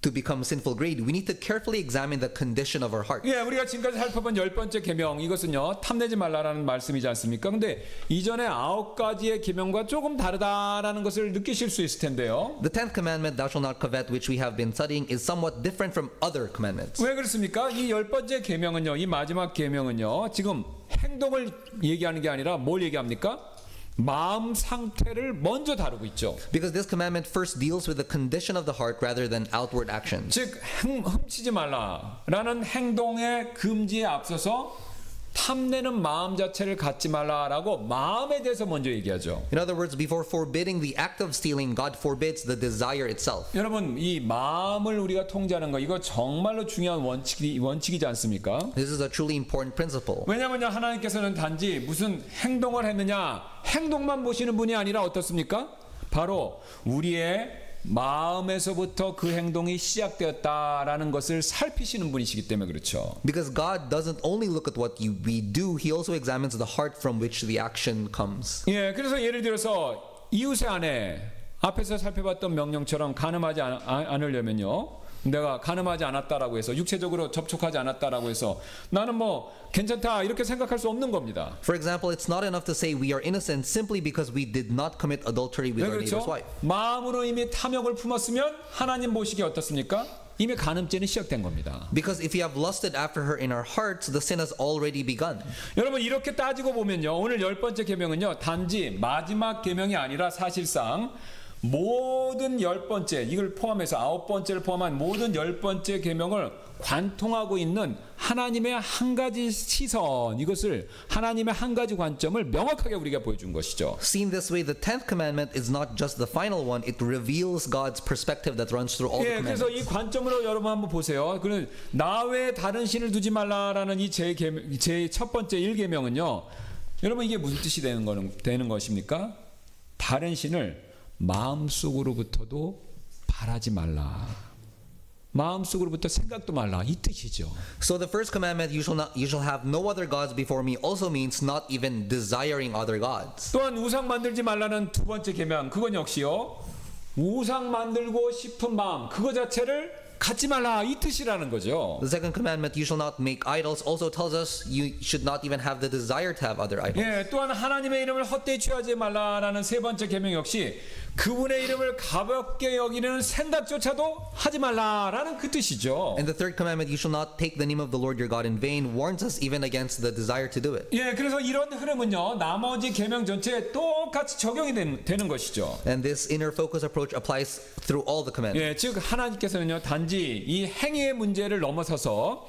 to become sinful greed, we need to carefully examine the condition of our heart. 예, 우리가 지금까지 살펴본 10번째 계명 이것은요. 탐내지 말라라는 말씀이지 않습니까? 근데 이전에 9가지의 계명과 조금 다르다라는 것을 느끼실 수 있을 텐데요. The 10th commandment, thou shalt not covet, which we have been studying, is somewhat different from other commandments. 왜 그렇습니까? 이 10번째 계명은요. 이 마지막 계명은요. 지금 행동을 얘기하는 게 아니라 뭘 얘기합니까? 마음 상태를 먼저 다루고 있죠. Because this commandment first deals with the condition of the heart rather than outward actions. 즉 훔치지 말라라는 행동의 금지에 앞서서 탐내는 마음 자체를 갖지 말라라고 마음에 대해서 먼저 얘기하죠. In other words, before forbidding the act of stealing, God forbids the desire itself. 여러분 이 마음을 우리가 통제하는 거 이거 정말로 중요한 원칙이지 않습니까? This is a truly important principle. 왜냐하면 하나님께서는 단지 무슨 행동을 했느냐 행동만 보시는 분이 아니라 어떻습니까? 바로 우리의 마음에서부터 그 행동이 시작되었다라는 것을 살피시는 분이시기 때문에 그렇죠. Because God doesn't only look at what we do, He also examines the heart from which the action comes. 예, 그래서 예를 들어서 이웃의 아내 앞에서 살펴봤던 명령처럼 간음하지 않으려면요. 내가 간음하지 않았다라고 해서 육체적으로 접촉하지 않았다라고 해서 나는 뭐 괜찮다 이렇게 생각할 수 없는 겁니다. For example, it's not enough to say we are innocent simply because we did not commit adultery with our neighbor's wife. 마음으로 이미 탐욕을 품었으면 하나님 보시기에 어떻습니까? 이미 간음죄는 시작된 겁니다. Because if we have lusted after her in our hearts, the sin has already begun. 여러분 이렇게 따지고 보면요. 오늘 10번째 계명은요. 단지 마지막 계명이 아니라 사실상 모든 10번째 이걸 포함해서 9번째를 포함한 모든 10번째 계명을 관통하고 있는 하나님의 한 가지 시선 이것을 하나님의 한 가지 관점을 명확하게 우리가 보여준 것이죠. Seen this way, the 10th commandment is not just the final one, it reveals God's perspective that runs through all the 그래서 이 commandments. 관점으로 여러분 한번 보세요. 그는 나 외에 다른 신을 두지 말라라는 이 제 첫 번째 1계명은요. 여러분 이게 무슨 뜻이 되는 것입니까? 다른 신을 마음속으로부터도 바라지 말라. 마음속으로부터 생각도 말라 이 뜻이죠. So the first commandment, you shall have no other gods before me, also means not even desiring other gods. 또한 우상 만들지 말라는 두 번째 계명 그건 역시요. 우상 만들고 싶은 마음 그거 자체를 갖지 말라 이 뜻이라는 거죠. The second commandment, you shall not make idols, also tells us you should not even have the desire to have other idols. 예, 또한 하나님의 이름을 헛되이 취하지 말라라는 세 번째 계명 역시 그분의 이름을 가볍게 여기는 생각조차도 하지 말라라는 그 뜻이죠. And the third commandment, you shall not take the name of the Lord your God in vain, warns us even against the desire to do it. 예, 그래서 이런 흐름은요 나머지 계명 전체에 똑같이 적용이 되는 것이죠. And this inner focus approach applies through all the commandments. 예, 즉 하나님께서는요 단지 이 행위의 문제를 넘어서서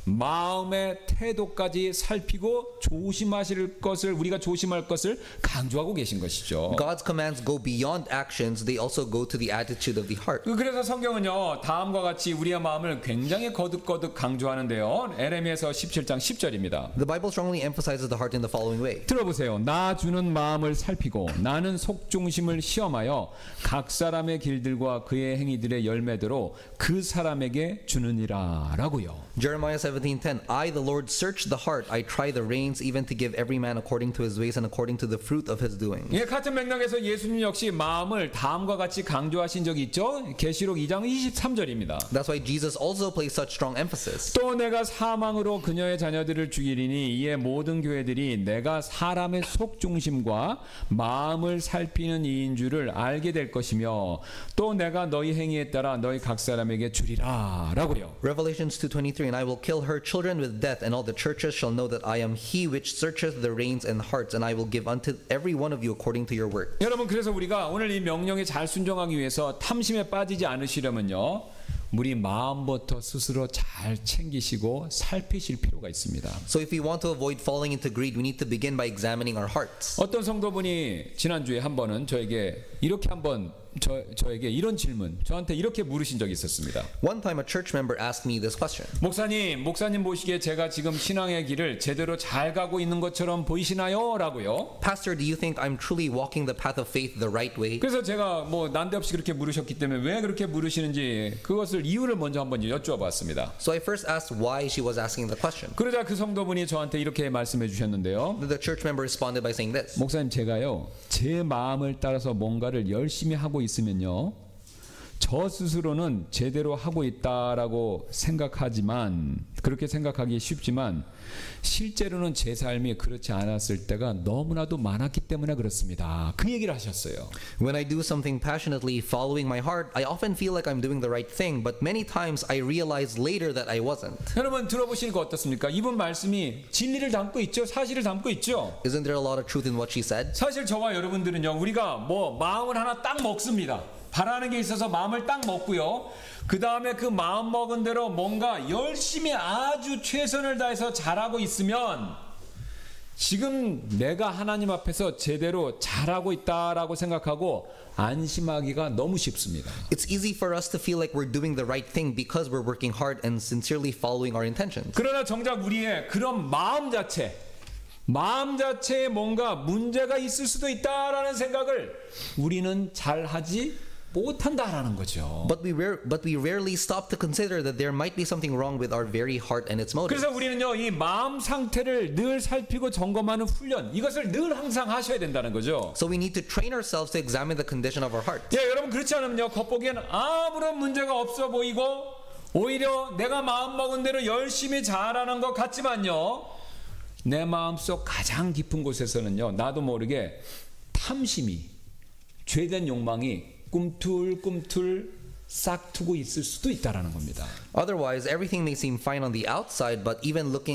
마음의 태도까지 살피고 조심하실 것을 우리가 조심할 것을 강조하고 계신 것이죠. God's commands go beyond actions, they also go to the attitude of the heart. 그래서 성경은요 다음과 같이 우리의 마음을 굉장히 거듭거듭 강조하는데요. 에레미야서 17장 10절입니다. The Bible strongly emphasizes the heart in the following way. 들어보세요. 나 주는 마음을 살피고 나는 속중심을 시험하여 각 사람의 길들과 그의 행위들의 열매대로 그 사람에게 주느니라 라고요. Jeremiah 17:10 I the Lord search the heart, I try the reins even to give every man according to his ways and according to the fruit of his doing. 예, 같은 맥락에서 예수님 역시 마음을 다음과 같이 강조하신 적이 있죠. 계시록 2장 23절입니다. That's why Jesus also placed such strong emphasis. 또 내가 사망으로 그녀의 자녀들을 죽이리니 이에 모든 교회들이 내가 사람의 속중심과 마음을 살피는 이인 줄을 알게 될 것이며 또 내가 너희 행위에 따라 너희 각 사람에게 주리라 라고요. Revelations 2:23 And I will kill her children with death, and all the churches shall know that I am he which searcheth the reins and hearts, and I will give unto every one of you according to your work. 여러분 그래서 우리가 오늘 이 명령에 잘 순종하기 위해서 탐심에 빠지지 않으시려면요. 우리 마음부터 스스로 잘 챙기시고 살피실 필요가 있습니다. So if we want to avoid falling into greed, we need to begin by examining our hearts. 어떤 성도분이 지난주에 한 번은 저에게 이렇게 한번 저에게 이런 질문, 저한테 이렇게 물으신 적이 있었습니다. One time a church member asked me this question. 목사님 보시기에 제가 지금 신앙의 길을 제대로 잘 가고 있는 것처럼 보이시나요? 라고요. Pastor, do you think I'm truly walking the path of faith the right way? 그래서 제가 뭐 난데없이 그렇게 물으셨기 때문에 왜 그렇게 물으시는지 그것을 이유를 먼저 한번 여쭈어봤습니다. So I first asked why she was asking the question. 그러자 그 성도분이 저한테 이렇게 말씀해 주셨는데요. The church member responded by saying this. 목사님 제가요 제 마음을 따라서 뭔가를 열심히 하고 있으면요 저 스스로는 제대로 하고 있다라고 생각하지만 그렇게 생각하기 쉽지만 실제로는 제 삶이 그렇지 않았을 때가 너무나도 많았기 때문에 그렇습니다. 그 얘기를 하셨어요. When I do something passionately following my heart, I often feel like I'm doing the right thing, but many times I realize later that I wasn't. 여러분 들어보시니까 어떻습니까? 이분 말씀이 진리를 담고 있죠. 사실을 담고 있죠. Isn't there a lot of truth in what she said? 사실 저와 여러분들은요 우리가 뭐 마음을 하나 딱 먹습니다. 바라는 게 있어서 마음을 딱 먹고요. 그 다음에 그 마음 먹은 대로 뭔가 열심히 아주 최선을 다해서 잘하고 있으면 지금 내가 하나님 앞에서 제대로 잘하고 있다라고 생각하고 안심하기가 너무 쉽습니다. It's easy for us to feel like we're doing the right thing because we're working hard and sincerely following our intentions. 그러나 정작 우리의 그런 마음 자체에 뭔가 문제가 있을 수도 있다라는 생각을 우리는 잘하지 못한다라는 거죠. But we rarely stop to consider that there might be something wrong with our very heart and its motives. 그래서 우리는요 이 마음 상태를 늘 살피고 점검하는 훈련 이것을 늘 항상 하셔야 된다는 거죠. So we need to train ourselves to examine the condition of our heart. 예, 여러분 그렇지 않으면요 겉보기엔 아무런 문제가 없어 보이고 오히려 내가 마음 먹은 대로 열심히 잘하는 것 같지만요 내 마음속 가장 깊은 곳에서는요 나도 모르게 탐심이 죄된 욕망이 꿈틀꿈틀 싹트고 있을 수도 있다라는 겁니다. Otherwise, everything may seem fine on the outside, but even look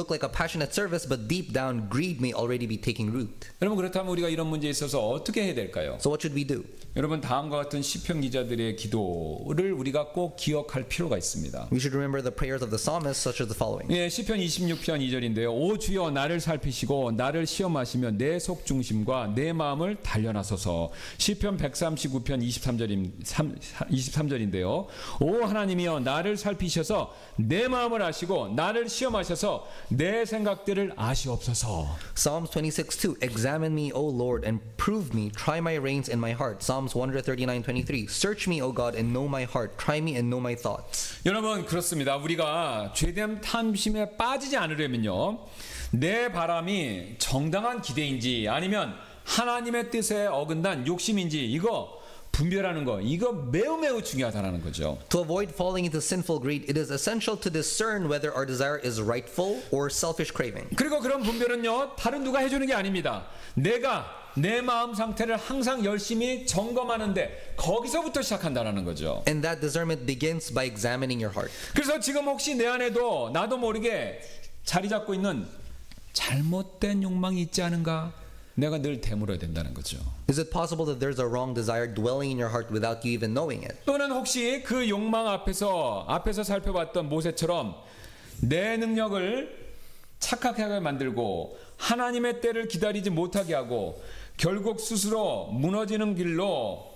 like a passionate service, but deep down, greed may already be taking root. 여러분 그렇다면 우리가 이런 문제에 있어서 어떻게 해야 될까요? So what should we do? 여러분 다음과 같은 시편 기자들의 기도를 우리가 꼭 기억할 필요가 있습니다. We should remember the prayers of the psalmist, such as the following. 예, 시편 26편 2절인데요. 오 주여 나를 살피시고 나를 시험하시며 내 속중심과 내 마음을 단련하소서. 시편 139편 23절인데요. 오 하나님이여 나를 살피셔서 내 마음을 아시고 나를 시험하셔서 내 생각들을 아시옵소서. Psalms 26:2 Examine me, O Lord, and prove me. Try my reins and my heart. Psalms 139:23 Search me, O God, and know my heart. Try me and know my thoughts. 여러분 그렇습니다. 우리가 죄된 탐심에 빠지지 않으려면요. 내 바람이 정당한 기대인지 아니면 하나님의 뜻에 어긋난 욕심인지 이거 분별하는 거 이거 매우 중요하다는 거죠. To avoid falling into sinful greed, it is essential to discern whether our desire is rightful or selfish craving. 그리고 그런 분별은요 다른 누가 해주는 게 아닙니다. 내가 내 마음 상태를 항상 열심히 점검하는데 거기서부터 시작한다는 거죠. And that discernment begins by examining your heart. 그래서 지금 혹시 내 안에도 나도 모르게 자리 잡고 있는 잘못된 욕망이 있지 않은가? 내가 늘 되물어야 된다는 거죠. Is it possible that there's a wrong desire dwelling in your heart without you even knowing it? 또는 혹시 그 욕망 앞에서 살펴봤던 모세처럼 내 능력을 착각하게 만들고 하나님의 때를 기다리지 못하게 하고 결국 스스로 무너지는 길로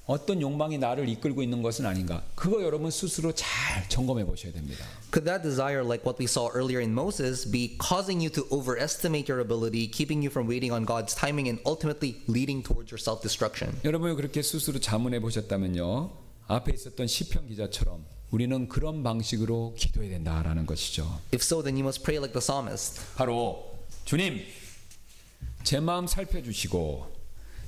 어떤 욕망이 나를 이끌고 있는 것은 아닌가? 그거 여러분 스스로 잘 점검해 보셔야 됩니다. Could that desire, like what we saw earlier in Moses, be causing you to overestimate your ability, keeping you from waiting on God's timing, and ultimately leading towards your self-destruction? 여러분이 그렇게 스스로 자문해 보셨다면요, 앞에 있었던 시편 기자처럼 우리는 그런 방식으로 기도해야 된다라는 것이죠. If so, then you must pray like the psalmist. 바로 주님, 제 마음 살펴주시고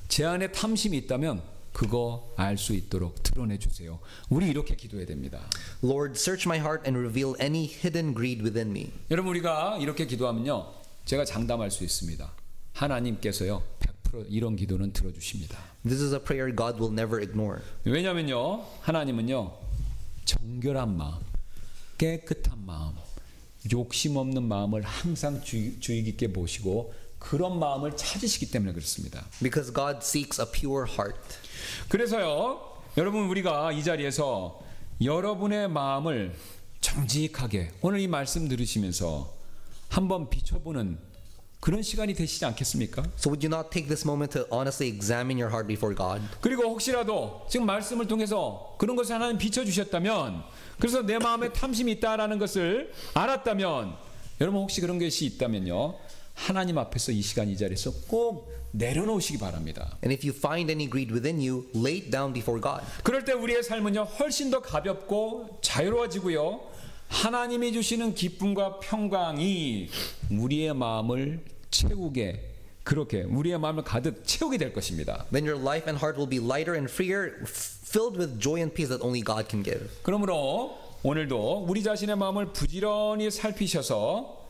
제 안에 탐심이 있다면 그거 알 수 있도록 드러내 주세요. 우리 이렇게 기도해야 됩니다. Lord, search my heart and reveal any hidden greed within me. 여러분 우리가 이렇게 기도하면요, 제가 장담할 수 있습니다. 하나님께서요 100% 이런 기도는 들어주십니다. This is a prayer God will never ignore. 왜냐면요, 하나님은요 정결한 마음, 깨끗한 마음, 욕심 없는 마음을 항상 주의 깊게 보시고 그런 마음을 찾으시기 때문에 그렇습니다. Because God seeks a pure heart. 그래서요, 여러분 우리가 이 자리에서 여러분의 마음을 정직하게 오늘 이 말씀 들으시면서 한번 비춰보는 그런 시간이 되시지 않겠습니까? So would you not take this moment to honestly examine your heart before God? 그리고 혹시라도 지금 말씀을 통해서 그런 것을 하나님 비춰주셨다면, 그래서 내 마음에 탐심이 있다라는 것을 알았다면, 여러분 혹시 그런 것이 있다면요, 하나님 앞에서 이 시간 이 자리에서 꼭 내려놓으시기 바랍니다. And if you find any greed within you, lay it down before God. 그럴 때 우리의 삶은요 훨씬 더 가볍고 자유로워지고요, 하나님이 주시는 기쁨과 평강이 우리의 마음을 채우게, 그렇게 우리의 마음을 가득 채우게 될 것입니다. Then your life and heart will be lighter and freer, filled with joy and peace that only God can give. 그러므로 오늘도 우리 자신의 마음을 부지런히 살피셔서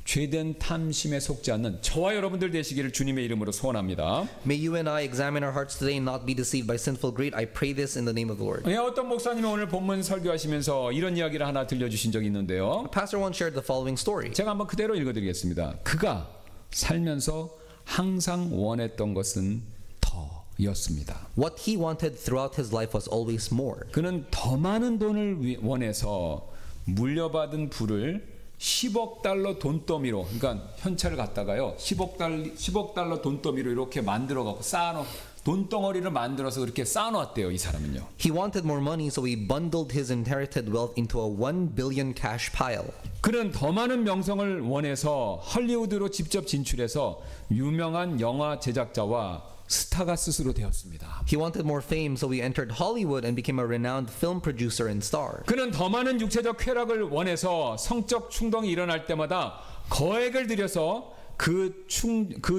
죄된 탐심에 속지 않는 저와 여러분들 되시기를 주님의 이름으로 소원합니다. May you and I examine our hearts today and not be deceived by sinful greed. I pray this in the name of the Lord. 어떤 목사님이 오늘 본문 설교하시면서 이런 이야기를 하나 들려주신 적이 있는데요, Pastor once shared the following story. 제가 한번 그대로 읽어드리겠습니다. 그가 살면서 항상 원했던 것은 더였습니다. What he wanted throughout his life was always more. 그는 더 많은 돈을 원해서 물려받은 부를 10억 달러 돈더미로, 그러니까 현찰을 갖다가요 10억 달러 돈더미로 이렇게 만들어 갖고 쌓아놓, 돈덩어리를 만들어서 그렇게 쌓아놨대요. 이 사람은요. He wanted more money, so he bundled his inherited wealth into a 1 billion cash pile. 그는 더 많은 명성을 원해서 헐리우드로 직접 진출해서 유명한 영화 제작자와 스타가 스스로 되었습니다. He wanted more fame, so he entered Hollywood and became a renowned film producer and star. 그는 더 많은 육체적 쾌락을 원해서 성적 충동이 일어날 때마다 거액을 들여서 그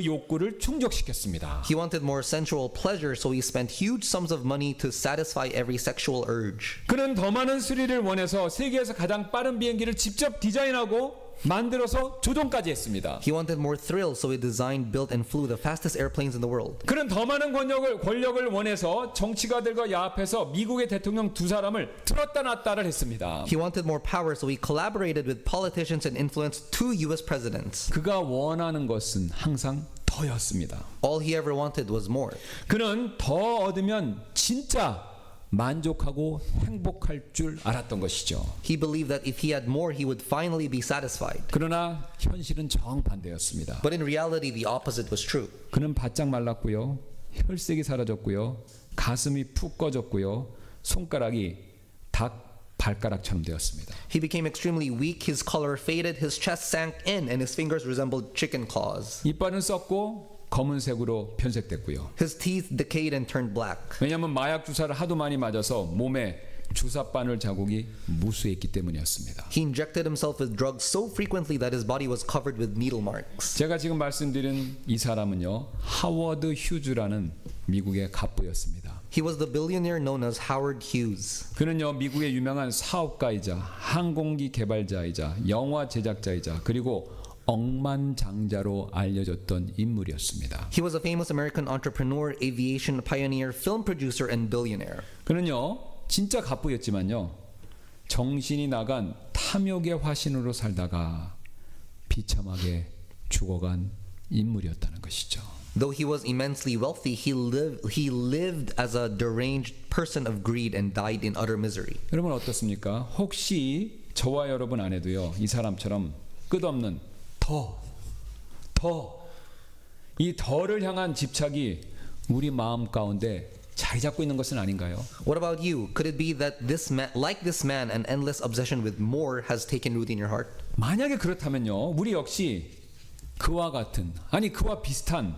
욕구를 충족시켰습니다. He wanted more sensual pleasure, so he spent huge sums of money to satisfy every sexual urge. 그는 더 많은 스릴을 원해서 세계에서 가장 빠른 비행기를 직접 디자인하고 만들어서 조종까지 했습니다. He wanted more thrills, so he designed, built, and flew the fastest airplanes in the world. 그는 더 많은 권력을 원해서 정치가들과 야합해서 미국의 대통령 두 사람을 들었다 놨다를 했습니다. He wanted more power, so he collaborated with politicians and influenced 2 U.S. presidents. 그가 원하는 것은 항상 더였습니다. All he ever wanted was more. 그는 더 얻으면 진짜 만족하고 행복할 줄 알았던 것이죠. He believed that if he had more, he would finally be satisfied. 그러나 현실은 정반대였습니다. But in reality, the opposite was true. 그는 바짝 말랐고요, 혈색이 사라졌고요, 가슴이 푹 꺼졌고요, 손가락이 닭 발가락처럼 되었습니다. He became extremely weak, his color faded, his chest sank in, and his fingers resembled chicken claws. 이빨은 썩고 검은색으로 변색됐고요. His teeth decayed and turned black. 왜냐하면 마약 주사를 하도 많이 맞아서 몸에 주사바늘 자국이 무수했기 때문이었습니다. He injected himself with drugs so frequently that his body was covered with needle marks. 제가 지금 말씀드린 이 사람은요, 하워드 휴즈라는 미국의 갑부였습니다. He was the billionaire known as Howard Hughes. 그는요, 미국의 유명한 사업가이자 항공기 개발자이자 영화 제작자이자 그리고 억만장자로 알려졌던 인물이었습니다. He was a famous American entrepreneur, aviation pioneer, film producer, and billionaire. 그는요, 진짜 갑부였지만요, 정신이 나간 탐욕의 화신으로 살다가 비참하게 죽어간 인물이었다는 것이죠. Though he was immensely wealthy, he lived as a deranged person of greed and died in utter misery. 여러분 어떻습니까? 혹시 저와 여러분 안에도요, 이 사람처럼 끝없는 이 더를 향한 집착이 우리 마음 가운데 자리 잡고 있는 것은 아닌가요? What about you? Could it be that this man, like this man, an endless obsession with more has taken root in your heart? 만약에 그렇다면요, 우리 역시 그와 같은, 아니 그와 비슷한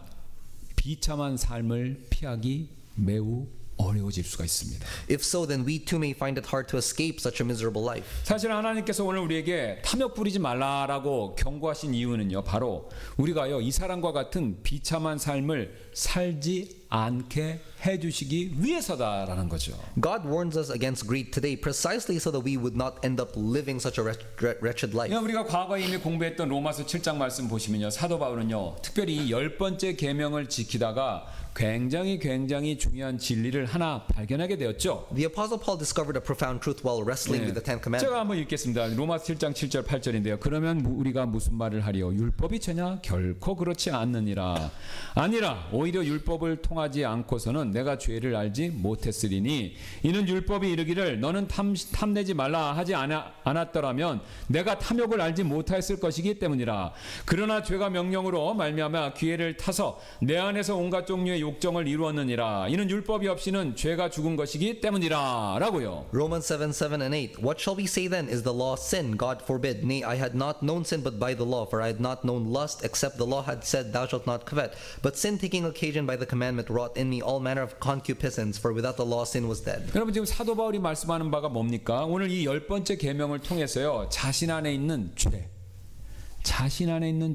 비참한 삶을 피하기 매우 어려워질 수가 있습니다. If so, then we too may find it hard to escape such a miserable life. 사실 하나님께서 오늘 우리에게 탐욕 부리지 말라라고 경고하신 이유는요, 바로 우리가요 이 사람과 같은 비참한 삶을 살지 않게 해주시기 위해서다라는 거죠. God warns us against greed today precisely so that we would not end up living such a wretched life. 우리가 과거에 이미 공부했던 로마서 7장 말씀 보시면요, 사도 바울은요 특별히 10번째 계명을 지키다가 굉장히 중요한 진리를 하나 발견하게 되었죠. The Apostle Paul discovered a profound truth while wrestling with the Ten Commandments. 제가 한번 읽겠습니다. 로마서 7장 7절 8절인데요. 그러면 우리가 무슨 말을 하리요? 율법이 죄냐? 결코 그렇지 않느니라. 아니라 오히려 율법을 통하지 않고서는 내가 죄를 알지 못했으리니 이는 율법이 이르기를 너는 탐내지 말라 하지 않았더라면 내가 탐욕을 알지 못하였을 것이기 때문이라. 그러나 죄가 명령으로 말미암아 기회를 타서 내 안에서 온갖 종류의 욕정을 이루었느니라. 이는 율법이 없이는 죄가 죽은 것이기 때문이라. 라고요. Romans 7:7 and 8. What shall we say then? Is the law sin? God forbid. Nay, I had not known sin but by the law, for I had not known lust except the law had said, Thou shalt not covet. But sin taking occasion by the commandment wrought in me all manner of concupiscence, for without the law sin was dead. 여러분 지금 사도 바울이 말씀하는 바가 뭡니까? 오늘 이 10번째 계명을 통해서요, 자신 안에 있는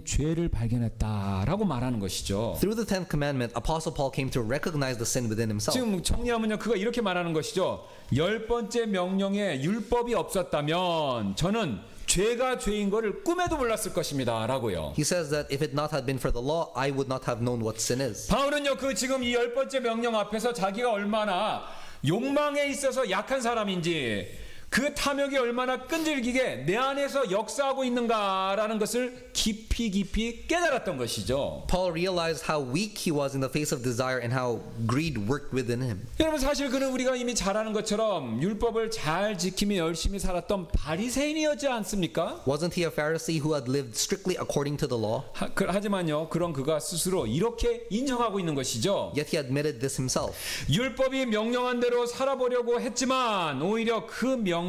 죄를 발견했다라고 말하는 것이죠. Through the 10th commandment, Apostle Paul came to recognize the sin within himself. 지금 정리하면요, 그가 이렇게 말하는 것이죠. 10번째 명령에 율법이 없었다면 저는 죄가 죄인 것을 꿈에도 몰랐을 것입니다. 라고요. He says that if it not had been for the law, I would not have known what sin is. 바울은요, 그 지금 이 10번째 명령 앞에서 자기가 얼마나 욕망에 있어서 약한 사람인지, 그 탐욕이 얼마나 끈질기게 내 안에서 역사하고 있는가라는 것을 깊이 깨달았던 것이죠. Paul realized how weak he was in the face of desire and how greed worked within him. 여러분 사실 그는 우리가 이미 잘 아는 것처럼 율법을 잘 지키며 열심히 살았던 바리새인이었지 않습니까? Wasn't he a Pharisee who had lived strictly according to the law? 하지만요, 그런 그가 스스로 이렇게 인정하고 있는 것이죠. Yet he admitted this himself. 율법이 명령한 대로 살아보려고 했지만 오히려 그 명령이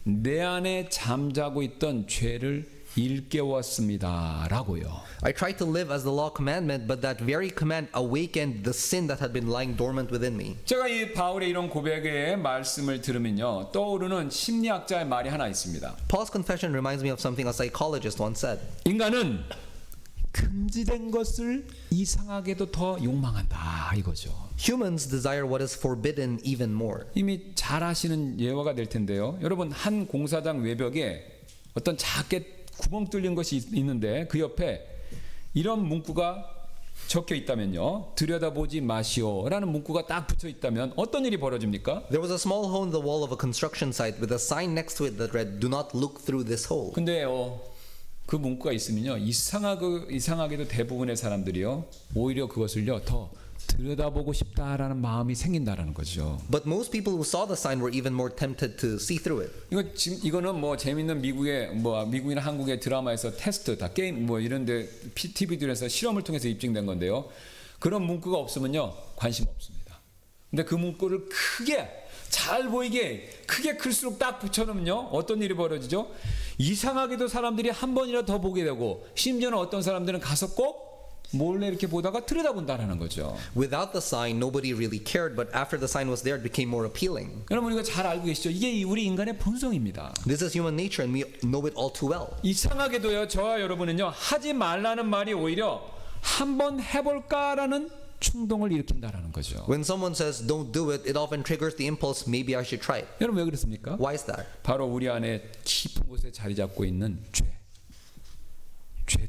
내 안에 잠자고 있던 죄를 일깨웠습니다. 라고요. I tried to live as the law commandment, but that very command awakened the sin that had been lying dormant within me. 제가 이 바울의 이런 고백의 말씀을 들으면요, 떠오르는 심리학자의 말이 하나 있습니다. Paul's confession reminds me of something a psychologist once said. 인간은 금지된 것을 이상하게도 더 욕망한다 이거죠. Humans desire what is forbidden even more. 이미 잘 아시는 예화가 될 텐데요. 여러분 한 공사장 외벽에 어떤 작게 구멍 뚫린 것이 있는데 그 옆에 이런 문구가 적혀 있다면요, 들여다보지 마시오라는 문구가 딱 붙여 있다면 어떤 일이 벌어집니까? There was a small hole in the wall of a construction site with a sign next to it that read, Do not look through this hole. 근데요, 그 문구가 있으면요, 이상하게도 대부분의 사람들이요, 오히려 그것을요 더 들여다보고 싶다라는 마음이 생긴다라는 거죠. But most people who saw the sign were even more tempted to see through it. 이거는 뭐 재밌는 미국이나 한국의 드라마에서 테스트 다 게임 뭐 이런데 TV들에서 실험을 통해서 입증된 건데요. 그런 문구가 없으면요 관심 없습니다. 근데 그 문구를 크게 잘 보이게 크게 클수록 딱 붙여놓으면요 어떤 일이 벌어지죠? 이상하게도 사람들이 한 번이라도 더 보게 되고, 심지어는 어떤 사람들은 가서 꼭 몰래 이렇게 보다가 들여다본다라는 거죠. Without the sign, nobody really cared, but after the sign was there, it became more appealing. 여러분 이거 잘 알고 계시죠? 이게 우리 인간의 본성입니다. This is human nature, and we know it all too well. 이상하게도요, 저와 여러분은요, 하지 말라는 말이 오히려 한번 해볼까라는 충동을 일으킨다라는 거죠. When someone says don't do it, it often triggers the impulse, maybe I should try it. 여러분 왜 그렇습니까? Why is that? 바로 우리 안에 깊은 곳에 자리 잡고 있는 죄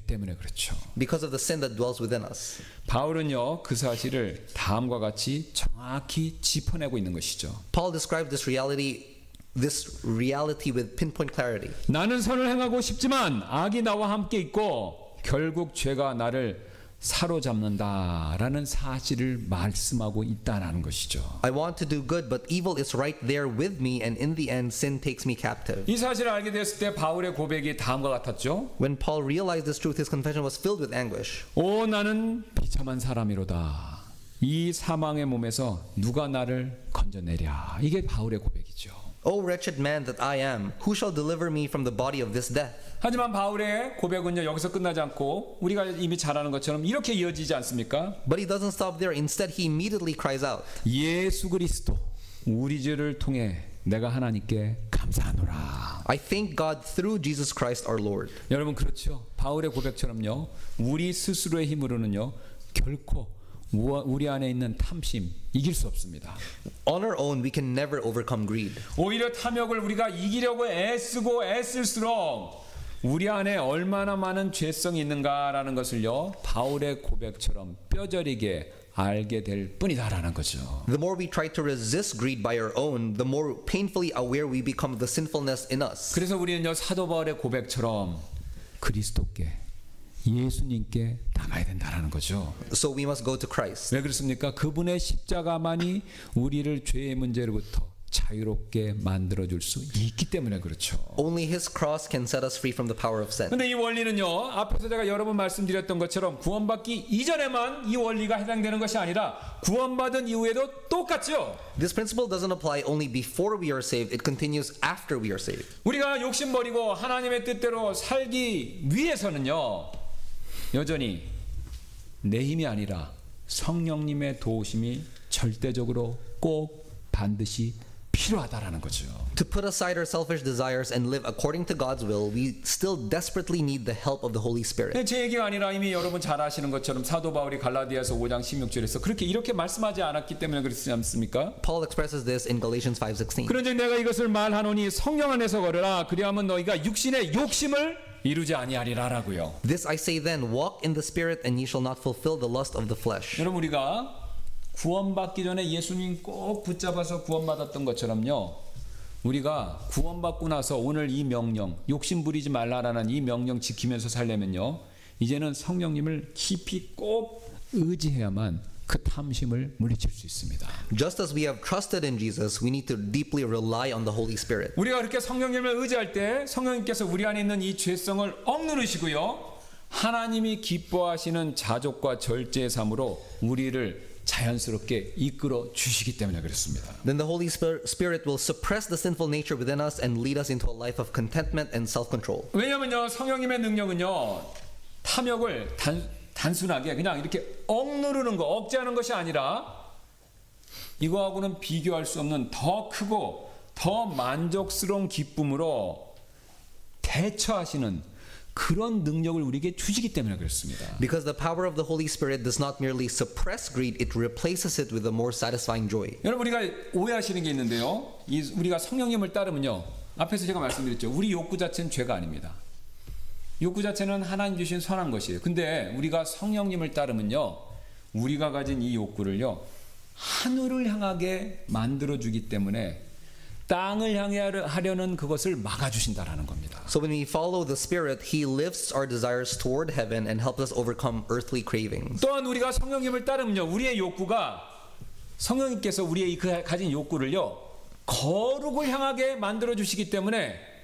때문에 그렇죠. Because of the sin that dwells within us. 바울은요 그 사실을 다음과 같이 정확히 짚어내고 있는 것이죠. Paul described this reality with pinpoint clarity. 나는 선을 행하고 싶지만 악이 나와 함께 있고 결국 죄가 나를 사로잡는다라는 사실을 말씀하고 있다는 것이죠. I want to do good, but evil is right there with me, and in the end, sin takes me captive. 이 사실을 알게 됐을 때 바울의 고백이 다음과 같았죠. When Paul realized this truth, his confession was filled with anguish. 오 나는 비참한 사람이로다. 이 사망의 몸에서 누가 나를 건져내랴. 이게 바울의 고백이죠. O wretched man that I am, who shall deliver me from the body of this death? 하지만 바울의 고백은요 여기서 끝나지 않고 우리가 이미 잘 아는 것처럼 이렇게 이어지지 않습니까? But he doesn't stop there. Instead, he immediately cries out, 예수 그리스도 우리 죄를 통해 내가 하나님께 감사하노라. I thank God through Jesus Christ our Lord. 여러분 그렇죠. 바울의 고백처럼요 우리 스스로의 힘으로는요 결코 우리 안에 있는 탐심 이길 수 없습니다. On our own, we can never overcome greed. 오히려 탐욕을 우리가 이기려고 애쓰고 애쓸수록 우리 안에 얼마나 많은 죄성이 있는가라는 것을요 바울의 고백처럼 뼈저리게 알게 될 뿐이다라는 거죠. The more we try to resist greed by our own, the more painfully aware we become of the sinfulness in us. 그래서 우리는요 사도 바울의 고백처럼 그리스도께 예수님께 나가야 된다라는 거죠. So we must go to Christ. 왜 그렇습니까? 그분의 십자가만이 우리를 죄의 문제로부터 자유롭게 만들어줄 수 있기 때문에 그렇죠. Only His cross can set us free from the power of sin. 근데 이 원리는요 앞에서 제가 여러 번 말씀드렸던 것처럼 구원받기 이전에만 이 원리가 해당되는 것이 아니라 구원받은 이후에도 똑같죠. This principle doesn't apply only before we are saved, it continues after we are saved. 우리가 욕심 버리고 하나님의 뜻대로 살기 위해서는요 여전히 내 힘이 아니라 성령님의 도우심이 절대적으로 꼭 반드시 필요하다라는 거죠. To put aside our selfish desires and live according to God's will, we still desperately need the help of the Holy Spirit. 제 얘기가 아니라 이미 여러분 잘 아시는 것처럼 사도 바울이 갈라디아서 5장 16절에서 이렇게 말씀하지 않았기 때문에 그렇지 않습니까? Paul expresses this in Galatians 5:16. 그런즉 내가 이것을 말하노니 성령 안에서 걸으라 그리하면 너희가 육신의 욕심을 이루지 아니하리라라고요. This I say then, walk in the Spirit, and ye shall not fulfill the lust of the flesh. 여러분 우리가 구원받기 전에 예수님 꼭 붙잡아서 구원받았던 것처럼요. 우리가 구원받고 나서 오늘 이 명령, 욕심 부리지 말라라는 이 명령 지키면서 살려면요. 이제는 성령님을 깊이 꼭 의지해야만 그 탐심을 물리칠 수 있습니다. Just as we have trusted in Jesus, we need to deeply rely on the Holy Spirit. 우리가 그렇게 성령님을 의지할 때 성령님께서 우리 안에 있는 이 죄성을 억누르시고요. 하나님이 기뻐하시는 자족과 절제의 삶으로 우리를 자연스럽게 이끌어 주시기 때문에 그렇습니다. Then the Holy Spirit will suppress the sinful nature within us and lead us into a life of contentment and self-control. 왜냐면요 성령님의 능력은요 탐욕을 단순하게 그냥 이렇게 억누르는 거 억제하는 것이 아니라 이거하고는 비교할 수 없는 더 크고 더 만족스러운 기쁨으로 대처하시는 그런 능력을 우리에게 주시기 때문에 그렇습니다. Because the power of the Holy Spirit does not merely suppress greed, it replaces it with a more satisfying joy. 여러분 우리가 오해하시는 게 있는데요. 우리가 성령님을 따르면요. 앞에서 제가 말씀드렸죠. 우리 욕구 자체는 죄가 아닙니다. 욕구 자체는 하나님 주신 선한 것이에요. 근데 우리가 성령님을 따르면요. 우리가 가진 이 욕구를요. 하늘을 향하게 만들어주기 때문에 땅을 향해 하려는 그것을 막아주신다라는 겁니다. So when we follow the Spirit, He lifts our desires toward heaven and helps us overcome earthly cravings. 또한 우리가 성령님을 따르면요. 우리의 욕구가 성령님께서 우리의 그 가진 욕구를요. 거룩을 향하게 만들어주시기 때문에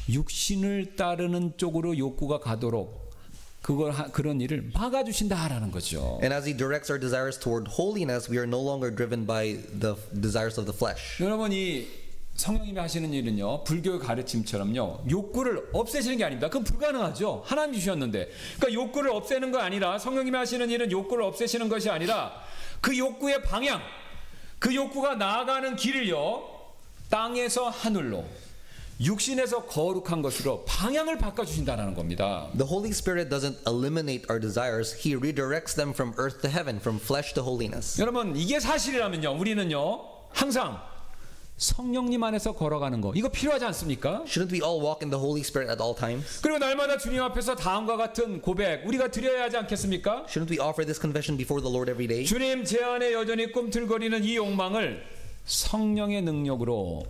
육신을 따르는 쪽으로 욕구가 가도록 그런 일을 막아주신다라는 거죠. And as He directs our desires toward holiness, we are no longer driven by the desires of the flesh. 여러분이 성령님이 하시는 일은요 불교의 가르침처럼요 욕구를 없애시는 게 아닙니다. 그건 불가능하죠. 하나님 주셨는데 그러니까 욕구를 없애는 거 아니라 성령님이 하시는 일은 욕구를 없애시는 것이 아니라 그 욕구의 방향 그 욕구가 나아가는 길을요 땅에서 하늘로 육신에서 거룩한 것으로 방향을 바꿔주신다는 겁니다. The Holy Spirit doesn't eliminate our desires. He redirects them from earth to heaven, from flesh to holiness. 여러분 이게 사실이라면요 우리는요 항상 성령님 안에서 걸어가는 거 이거 필요하지 않습니까? Shouldn't we all walk in the Holy Spirit at all times? 그리고 날마다 주님 앞에서 다음과 같은 고백 우리가 드려야 하지 않겠습니까? Shouldn't we offer this confession before the Lord every day? 주님 제 안에 여전히 꿈틀거리는 이 욕망을 성령의 능력으로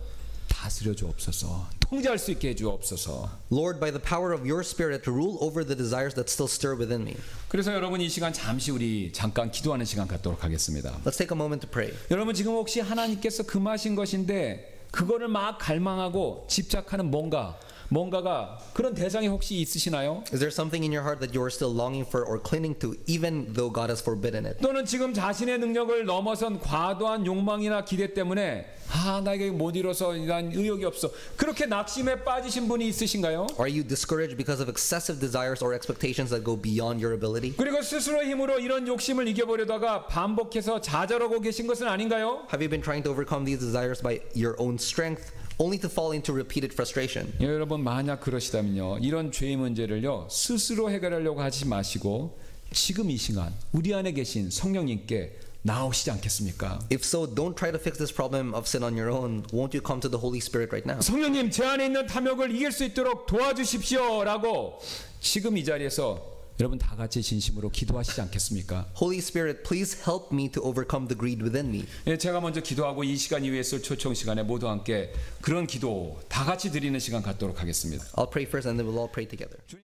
다스려 주옵소서. 통제할 수 있게 해 주옵소서. Lord, by the power of your Spirit, rule over the desires that still stir within me. 그래서 여러분 이 시간 잠시 우리 잠깐 기도하는 시간 갖도록 하겠습니다. Let's take a moment to pray. 여러분 지금 혹시 하나님께서 금하신 것인데 그거를 막 갈망하고 집착하는 뭔가가 그런 대상이 혹시 있으시나요? Is there something in your heart that you are still longing for or clinging to, even though God has forbidden it? 또는 지금 자신의 능력을 넘어선 과도한 욕망이나 기대 때문에 나에게 못 이뤄서 난 의욕이 없어. 그렇게 낙심에 빠지신 분이 있으신가요? Are you discouraged because of excessive desires or expectations that go beyond your ability? 그리고 스스로의 힘으로 이런 욕심을 이겨보려다가 반복해서 좌절하고 계신 것은 아닌가요? Have you been trying to overcome these desires by your own strength, only to fall into repeated frustration? 여러분 만약 그러시다면요, 이런 죄의 문제를요 스스로 해결하려고 하지 마시고 지금 이 시간 우리 안에 계신 성령님께 나오시지 않겠습니까? If so, don't try to fix this problem of sin on your own. Won't you come to the Holy Spirit right now? 성령님, 제 안에 있는 탐욕을 이길 수 있도록 도와주십시오라고 지금 이 자리에서 여러분 다 같이 진심으로 기도하시지 않겠습니까? Holy Spirit, please help me to overcome the greed within me. 예, 제가 먼저 기도하고 이 시간 이후에 있을 초청 시간에 모두 함께 그런 기도 다 같이 드리는 시간 갖도록 하겠습니다. I'll pray first and then we'll all pray together.